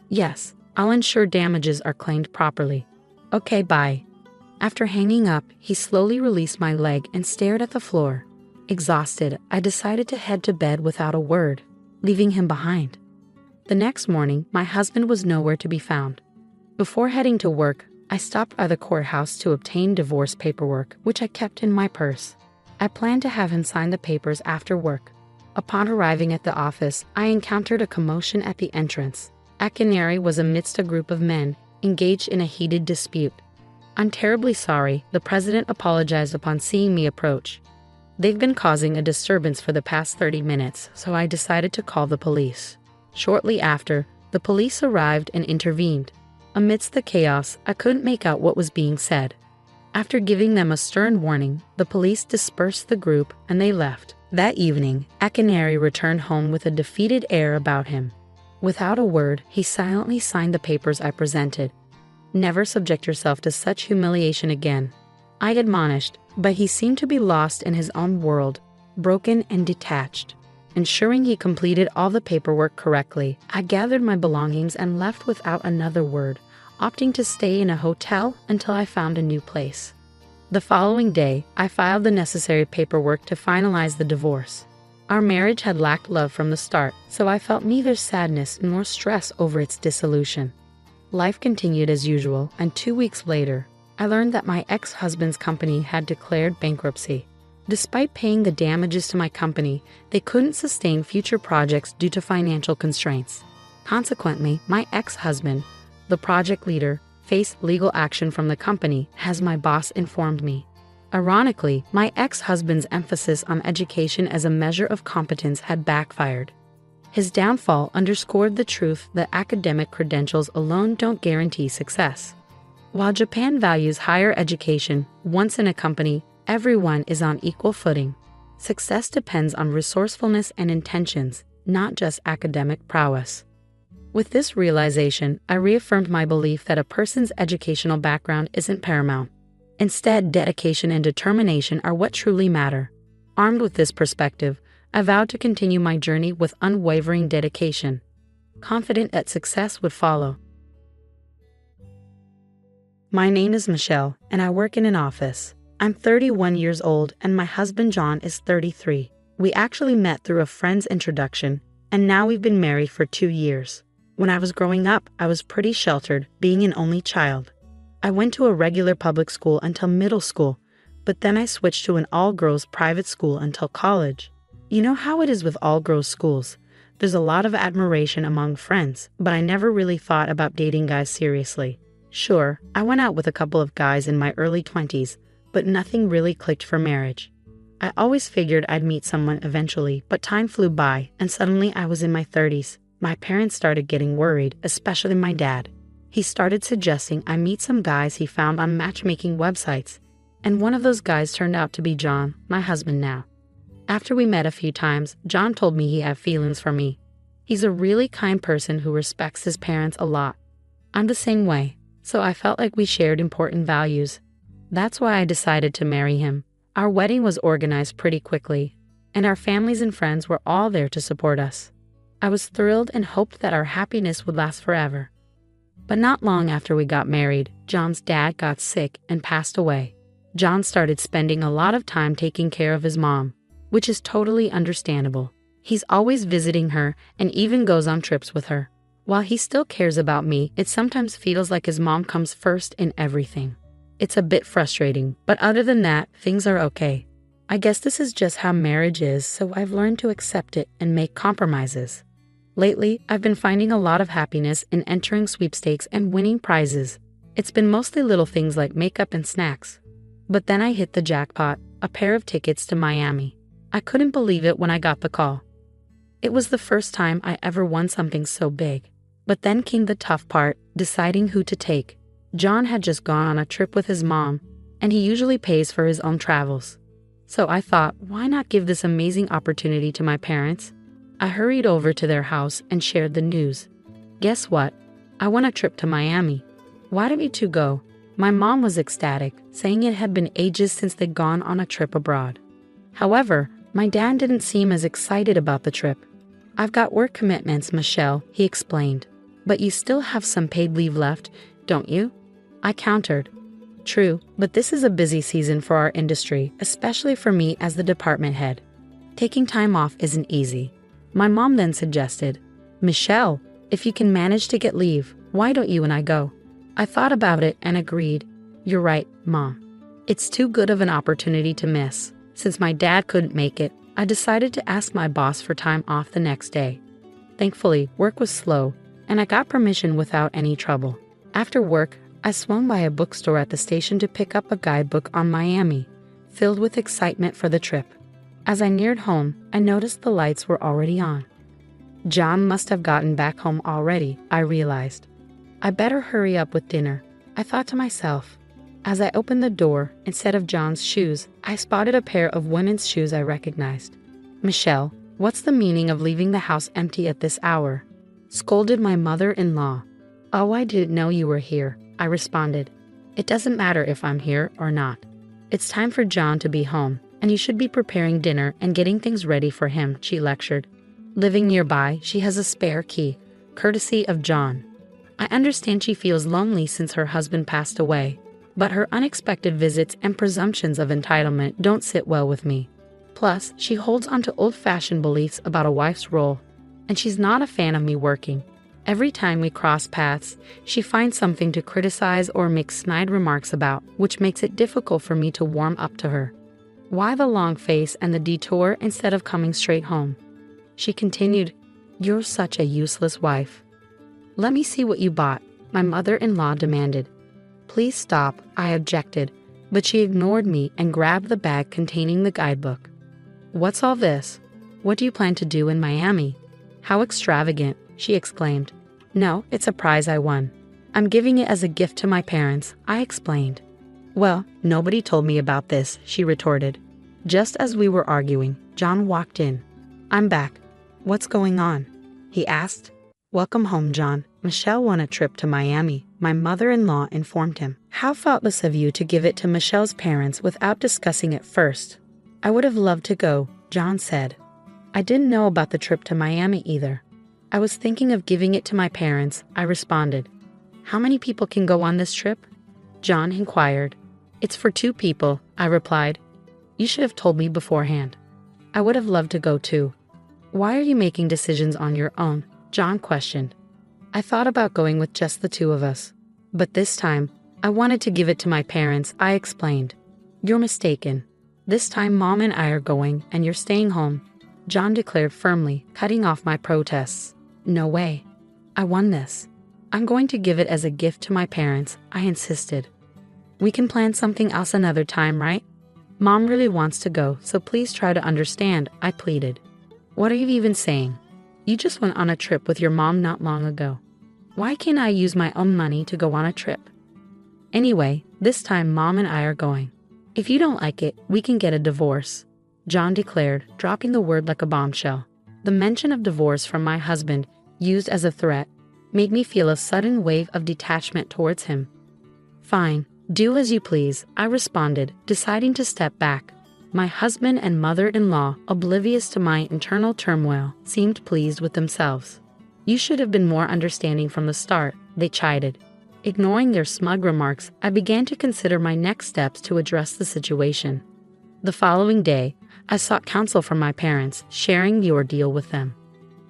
Yes, I'll ensure damages are claimed properly. Okay, bye." After hanging up, he slowly released my leg and stared at the floor. Exhausted, I decided to head to bed without a word, leaving him behind. The next morning, my husband was nowhere to be found. Before heading to work, I stopped by the courthouse to obtain divorce paperwork, which I kept in my purse. I planned to have him sign the papers after work. Upon arriving at the office, I encountered a commotion at the entrance. Akinari was amidst a group of men, engaged in a heated dispute. "I'm terribly sorry," the president apologized upon seeing me approach. "They've been causing a disturbance for the past 30 minutes, so I decided to call the police." Shortly after, the police arrived and intervened. Amidst the chaos, I couldn't make out what was being said. After giving them a stern warning, the police dispersed the group and they left. That evening, Akinari returned home with a defeated air about him. Without a word, he silently signed the papers I presented. "Never subject yourself to such humiliation again," I admonished, but he seemed to be lost in his own world, broken and detached. Ensuring he completed all the paperwork correctly, I gathered my belongings and left without another word, opting to stay in a hotel until I found a new place. The following day, I filed the necessary paperwork to finalize the divorce. Our marriage had lacked love from the start, so I felt neither sadness nor stress over its dissolution. Life continued as usual, and 2 weeks later, I learned that my ex-husband's company had declared bankruptcy. Despite paying the damages to my company, they couldn't sustain future projects due to financial constraints. Consequently, my ex-husband, the project leader, faced legal action from the company, as my boss informed me. Ironically, my ex-husband's emphasis on education as a measure of competence had backfired. His downfall underscored the truth that academic credentials alone don't guarantee success. While Japan values higher education, once in a company, everyone is on equal footing. Success depends on resourcefulness and intentions, not just academic prowess. With this realization, I reaffirmed my belief that a person's educational background isn't paramount. Instead, dedication and determination are what truly matter. Armed with this perspective, I vowed to continue my journey with unwavering dedication, confident that success would follow. My name is Michelle, and I work in an office. I'm 31 years old, and my husband John is 33. We actually met through a friend's introduction, and now we've been married for 2 years. When I was growing up, I was pretty sheltered, being an only child. I went to a regular public school until middle school, but then I switched to an all-girls private school until college. You know how it is with all-girls schools. There's a lot of admiration among friends, but I never really thought about dating guys seriously. Sure, I went out with a couple of guys in my early 20s, but nothing really clicked for marriage. I always figured I'd meet someone eventually, but time flew by, and suddenly I was in my 30s. My parents started getting worried, especially my dad. He started suggesting I meet some guys he found on matchmaking websites, and one of those guys turned out to be John, my husband now. After we met a few times, John told me he had feelings for me. He's a really kind person who respects his parents a lot. I'm the same way, so I felt like we shared important values. That's why I decided to marry him. Our wedding was organized pretty quickly, and our families and friends were all there to support us. I was thrilled and hoped that our happiness would last forever. But not long after we got married, John's dad got sick and passed away. John started spending a lot of time taking care of his mom, which is totally understandable. He's always visiting her and even goes on trips with her. While he still cares about me, it sometimes feels like his mom comes first in everything. It's a bit frustrating, but other than that, things are okay. I guess this is just how marriage is, so I've learned to accept it and make compromises. Lately, I've been finding a lot of happiness in entering sweepstakes and winning prizes. It's been mostly little things like makeup and snacks. But then I hit the jackpot, a pair of tickets to Miami. I couldn't believe it when I got the call. It was the first time I ever won something so big. But then came the tough part, deciding who to take. John had just gone on a trip with his mom, and he usually pays for his own travels. So I thought, why not give this amazing opportunity to my parents? I hurried over to their house and shared the news. Guess what? I won a trip to Miami. Why don't you two go? My mom was ecstatic, saying it had been ages since they'd gone on a trip abroad. However, my dad didn't seem as excited about the trip. I've got work commitments, Michelle, he explained. But you still have some paid leave left, don't you? I countered. True, but this is a busy season for our industry, especially for me as the department head. Taking time off isn't easy. My mom then suggested, Michelle, if you can manage to get leave, why don't you and I go? I thought about it and agreed. You're right, Mom. It's too good of an opportunity to miss. Since my dad couldn't make it, I decided to ask my boss for time off the next day. Thankfully, work was slow, and I got permission without any trouble. After work, I swung by a bookstore at the station to pick up a guidebook on Miami, filled with excitement for the trip. As I neared home, I noticed the lights were already on. John must have gotten back home already, I realized. I better hurry up with dinner, I thought to myself. As I opened the door, instead of John's shoes, I spotted a pair of women's shoes I recognized. Michelle, what's the meaning of leaving the house empty at this hour? Scolded my mother-in-law. Oh, I didn't know you were here, I responded. It doesn't matter if I'm here or not. It's time for John to be home, and you should be preparing dinner and getting things ready for him, she lectured. Living nearby, she has a spare key, courtesy of John. I understand she feels lonely since her husband passed away, but her unexpected visits and presumptions of entitlement don't sit well with me. Plus, she holds onto old-fashioned beliefs about a wife's role, and she's not a fan of me working. Every time we cross paths, she finds something to criticize or make snide remarks about, which makes it difficult for me to warm up to her. Why the long face and the detour instead of coming straight home? She continued, You're such a useless wife. Let me see what you bought, my mother-in-law demanded. Please stop, I objected, but she ignored me and grabbed the bag containing the guidebook. What's all this? What do you plan to do in Miami? How extravagant, she exclaimed. No, it's a prize I won. I'm giving it as a gift to my parents, I explained. Well, nobody told me about this, she retorted. Just as we were arguing, John walked in. I'm back. What's going on? He asked. Welcome home, John. Michelle won a trip to Miami, my mother-in-law informed him. How thoughtless of you to give it to Michelle's parents without discussing it first. I would have loved to go, John said. I didn't know about the trip to Miami either. I was thinking of giving it to my parents, I responded. How many people can go on this trip? John inquired. It's for 2 people, I replied. You should have told me beforehand. I would have loved to go too. Why are you making decisions on your own? John questioned. I thought about going with just the 2 of us. But this time, I wanted to give it to my parents, I explained. You're mistaken. This time Mom and I are going, and you're staying home, John declared firmly, cutting off my protests. No way. I won this. I'm going to give it as a gift to my parents, I insisted. We can plan something else another time, right? Mom really wants to go, so please try to understand, I pleaded. What are you even saying? You just went on a trip with your mom not long ago. Why can't I use my own money to go on a trip? Anyway, this time Mom and I are going. If you don't like it, we can get a divorce, John declared, dropping the word like a bombshell. The mention of divorce from my husband, used as a threat, made me feel a sudden wave of detachment towards him. Fine, do as you please, I responded, deciding to step back. My husband and mother-in-law, oblivious to my internal turmoil, seemed pleased with themselves. You should have been more understanding from the start, they chided. Ignoring their smug remarks, I began to consider my next steps to address the situation. The following day, I sought counsel from my parents, sharing the ordeal with them.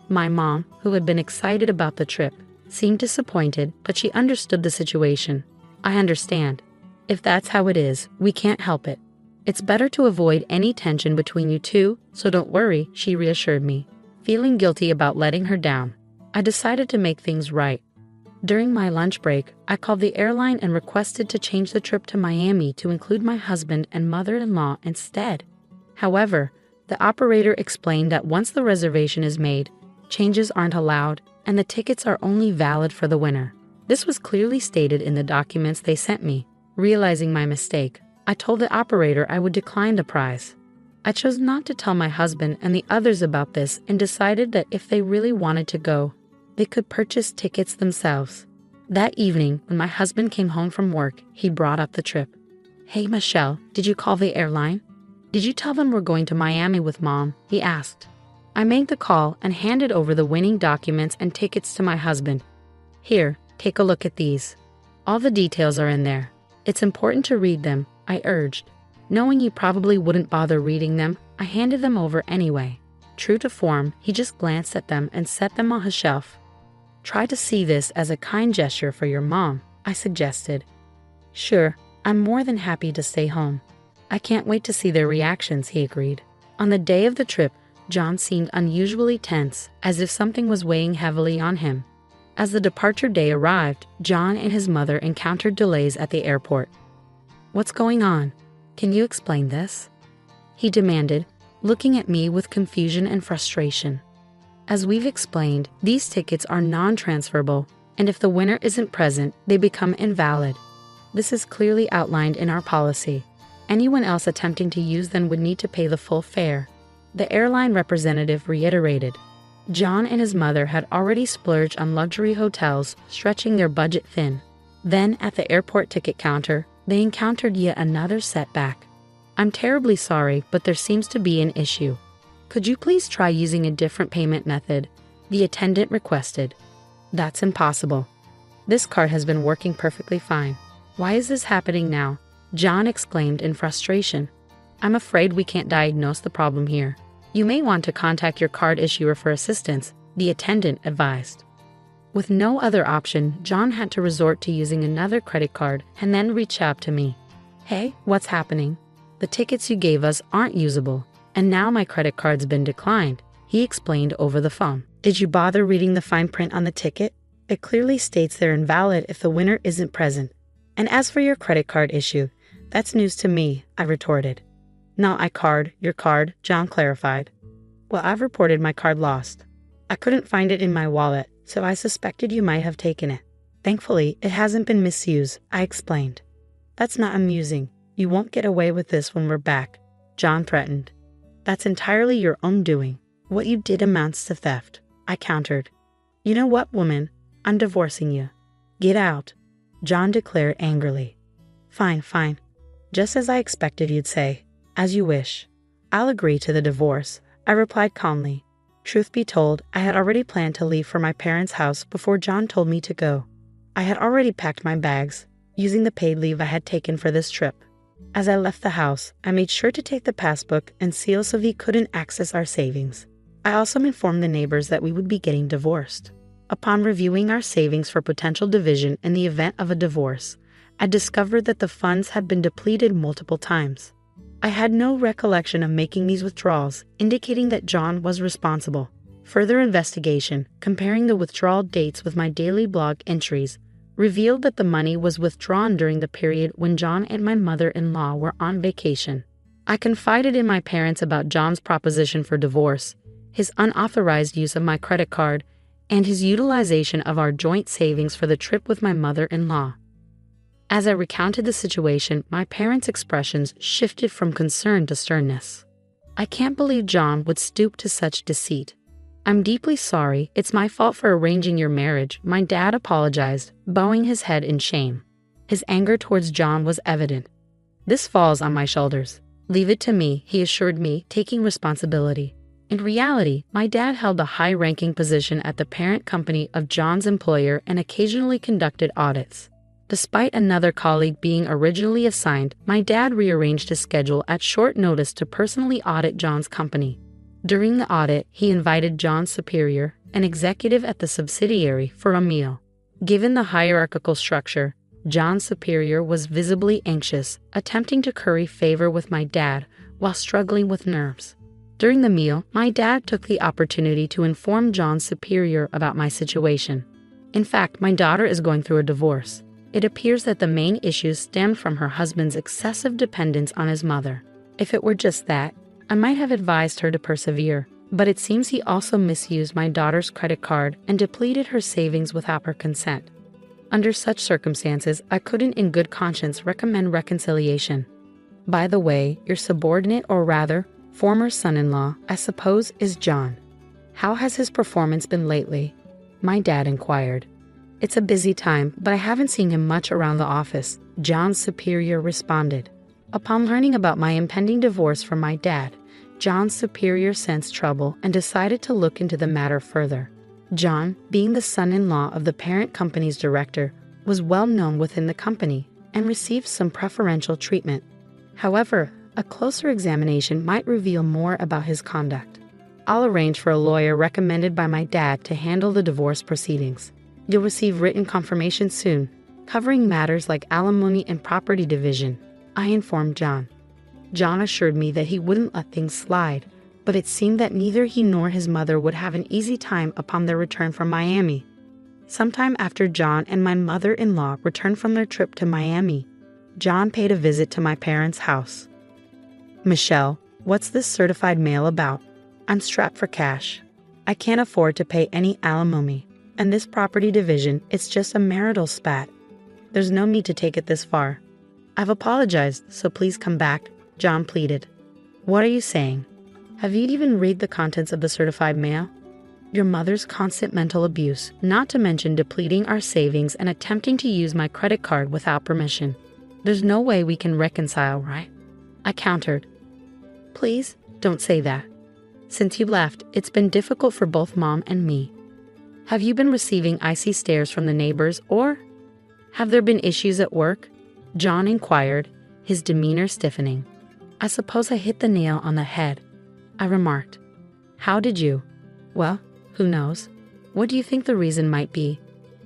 My mom, who had been excited about the trip, seemed disappointed, but she understood the situation. I understand. If that's how it is, we can't help it. It's better to avoid any tension between you two, so don't worry, she reassured me. Feeling guilty about letting her down, I decided to make things right. During my lunch break, I called the airline and requested to change the trip to Miami to include my husband and mother-in-law instead. However, the operator explained that once the reservation is made, changes aren't allowed, and the tickets are only valid for the winner. This was clearly stated in the documents they sent me. Realizing my mistake, I told the operator I would decline the prize. I chose not to tell my husband and the others about this and decided that if they really wanted to go, they could purchase tickets themselves. That evening, when my husband came home from work, he brought up the trip. "Hey Michelle, did you call the airline? Did you tell them we're going to Miami with Mom?" he asked. I made the call and handed over the winning documents and tickets to my husband. "Here, take a look at these. All the details are in there. It's important to read them," I urged. Knowing he probably wouldn't bother reading them, I handed them over anyway. True to form, he just glanced at them and set them on his shelf. "Try to see this as a kind gesture for your mom," I suggested. "Sure, I'm more than happy to stay home. I can't wait to see their reactions," he agreed. On the day of the trip, John seemed unusually tense, as if something was weighing heavily on him. As the departure day arrived, John and his mother encountered delays at the airport. "What's going on? Can you explain this?" he demanded, looking at me with confusion and frustration. As we've explained, these tickets are non-transferable, and if the winner isn't present, they become invalid. This is clearly outlined in our policy. Anyone else attempting to use them would need to pay the full fare. The airline representative reiterated. John and his mother had already splurged on luxury hotels, stretching their budget thin. Then, at the airport ticket counter, they encountered yet another setback. "I'm terribly sorry, but there seems to be an issue. Could you please try using a different payment method?" the attendant requested. "That's impossible. This card has been working perfectly fine. Why is this happening now?" John exclaimed in frustration. "I'm afraid we can't diagnose the problem here. You may want to contact your card issuer for assistance," the attendant advised. With no other option, John had to resort to using another credit card and then reach out to me. "Hey, what's happening? The tickets you gave us aren't usable, and now my credit card's been declined," he explained over the phone. "Did you bother reading the fine print on the ticket? It clearly states they're invalid if the winner isn't present. And as for your credit card issue, that's news to me," I retorted. "Not your card," John clarified. "Well, I've reported my card lost. I couldn't find it in my wallet, so I suspected you might have taken it. Thankfully, it hasn't been misused," I explained. "That's not amusing. You won't get away with this when we're back," John threatened. "That's entirely your own doing. What you did amounts to theft," I countered. "You know what, woman? I'm divorcing you. Get out," John declared angrily. Fine. Just as I expected you'd say. As you wish. I'll agree to the divorce," I replied calmly. Truth be told, I had already planned to leave for my parents' house before John told me to go. I had already packed my bags, using the paid leave I had taken for this trip. As I left the house, I made sure to take the passbook and seal so he couldn't access our savings. I also informed the neighbors that we would be getting divorced. Upon reviewing our savings for potential division in the event of a divorce, I discovered that the funds had been depleted multiple times. I had no recollection of making these withdrawals, indicating that John was responsible. Further investigation, comparing the withdrawal dates with my daily blog entries, revealed that the money was withdrawn during the period when John and my mother-in-law were on vacation. I confided in my parents about John's proposition for divorce, his unauthorized use of my credit card, and his utilization of our joint savings for the trip with my mother-in-law. As I recounted the situation, my parents' expressions shifted from concern to sternness. "I can't believe John would stoop to such deceit. I'm deeply sorry. It's my fault for arranging your marriage," my dad apologized, bowing his head in shame. His anger towards John was evident. "This falls on my shoulders. Leave it to me," he assured me, taking responsibility. In reality, my dad held a high-ranking position at the parent company of John's employer and occasionally conducted audits. Despite another colleague being originally assigned, my dad rearranged his schedule at short notice to personally audit John's company. During the audit, he invited John's superior, an executive at the subsidiary, for a meal. Given the hierarchical structure, John's superior was visibly anxious, attempting to curry favor with my dad while struggling with nerves. During the meal, my dad took the opportunity to inform John's superior about my situation. In fact, my daughter is going through a divorce. It appears that the main issues stemmed from her husband's excessive dependence on his mother. If it were just that, I might have advised her to persevere, but it seems he also misused my daughter's credit card and depleted her savings without her consent. Under such circumstances, I couldn't in good conscience recommend reconciliation. By the way, your subordinate, or rather, former son-in-law, I suppose, is John. How has his performance been lately? My dad inquired. It's a busy time, but I haven't seen him much around the office, John's superior responded. Upon learning about my impending divorce from my dad, John's superior sensed trouble and decided to look into the matter further. John, being the son-in-law of the parent company's director, was well known within the company and received some preferential treatment. However, a closer examination might reveal more about his conduct. I'll arrange for a lawyer recommended by my dad to handle the divorce proceedings. You'll receive written confirmation soon, covering matters like alimony and property division, I informed John. John assured me that he wouldn't let things slide, but it seemed that neither he nor his mother would have an easy time upon their return from Miami. Sometime after John and my mother-in-law returned from their trip to Miami, John paid a visit to my parents' house. Michelle, what's this certified mail about? I'm strapped for cash. I can't afford to pay any alimony, and this property division, it's just a marital spat. There's no need to take it this far. I've apologized, so please come back, John pleaded. What are you saying? Have you even read the contents of the certified mail? Your mother's constant mental abuse, not to mention depleting our savings and attempting to use my credit card without permission. There's no way we can reconcile, right? I countered. Please, don't say that. Since you left, it's been difficult for both Mom and me. Have you been receiving icy stares from the neighbors, or have there been issues at work? John inquired, his demeanor stiffening. I suppose I hit the nail on the head, I remarked. How did you? Well, who knows? What do you think the reason might be?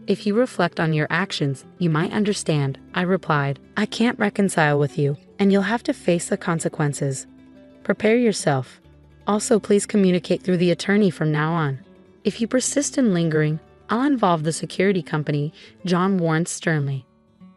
If you reflect on your actions, you might understand, I replied. I can't reconcile with you, and you'll have to face the consequences. Prepare yourself. Also, please communicate through the attorney from now on. If you persist in lingering, I'll involve the security company, John warned sternly.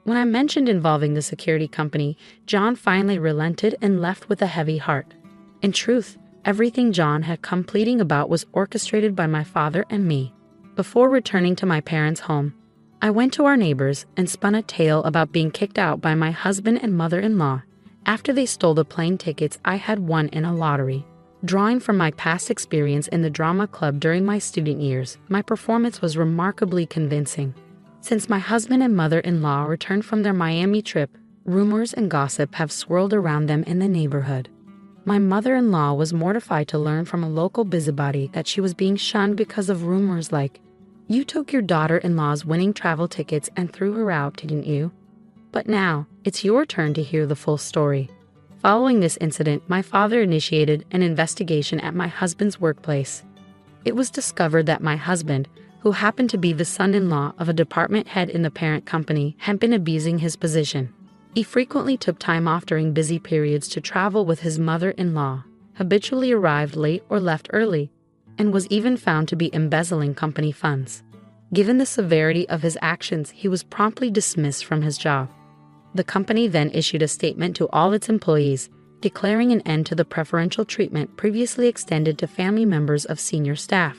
When I mentioned involving the security company, John finally relented and left with a heavy heart. In truth, everything John had come pleading about was orchestrated by my father and me. Before returning to my parents' home, I went to our neighbors and spun a tale about being kicked out by my husband and mother-in-law after they stole the plane tickets I had won in a lottery. Drawing from my past experience in the drama club during my student years, my performance was remarkably convincing. Since my husband and mother-in-law returned from their Miami trip, rumors and gossip have swirled around them in the neighborhood. My mother-in-law was mortified to learn from a local busybody that she was being shunned because of rumors like, "You took your daughter-in-law's winning travel tickets and threw her out, didn't you?" But now, it's your turn to hear the full story. Following this incident, my father initiated an investigation at my husband's workplace. It was discovered that my husband, who happened to be the son-in-law of a department head in the parent company, had been abusing his position. He frequently took time off during busy periods to travel with his mother-in-law, habitually arrived late or left early, and was even found to be embezzling company funds. Given the severity of his actions, he was promptly dismissed from his job. The company then issued a statement to all its employees, declaring an end to the preferential treatment previously extended to family members of senior staff.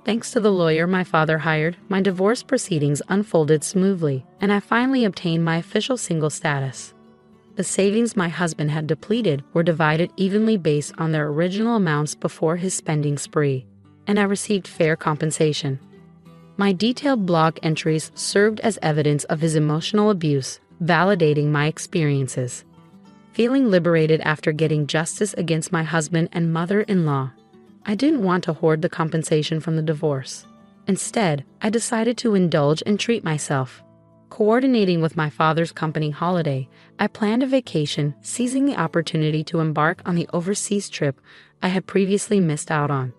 Thanks to the lawyer my father hired, my divorce proceedings unfolded smoothly, and I finally obtained my official single status. The savings my husband had depleted were divided evenly based on their original amounts before his spending spree, and I received fair compensation. My detailed blog entries served as evidence of his emotional abuse, validating my experiences. Feeling liberated after getting justice against my husband and mother-in-law, I didn't want to hoard the compensation from the divorce. Instead, I decided to indulge and treat myself. Coordinating with my father's company holiday, I planned a vacation, seizing the opportunity to embark on the overseas trip I had previously missed out on.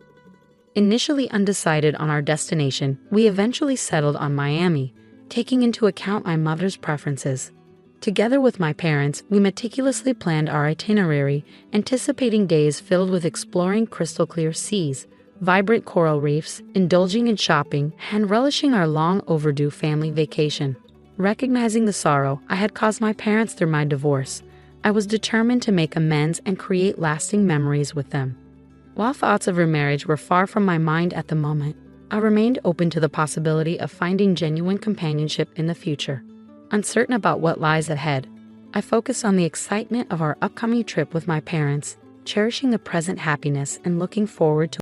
Initially undecided on our destination, we eventually settled on Miami, taking into account my mother's preferences. Together with my parents, we meticulously planned our itinerary, anticipating days filled with exploring crystal-clear seas, vibrant coral reefs, indulging in shopping, and relishing our long-overdue family vacation. Recognizing the sorrow I had caused my parents through my divorce, I was determined to make amends and create lasting memories with them. While thoughts of remarriage were far from my mind at the moment, I remained open to the possibility of finding genuine companionship in the future. Uncertain about what lies ahead, I focused on the excitement of our upcoming trip with my parents, cherishing the present happiness and looking forward to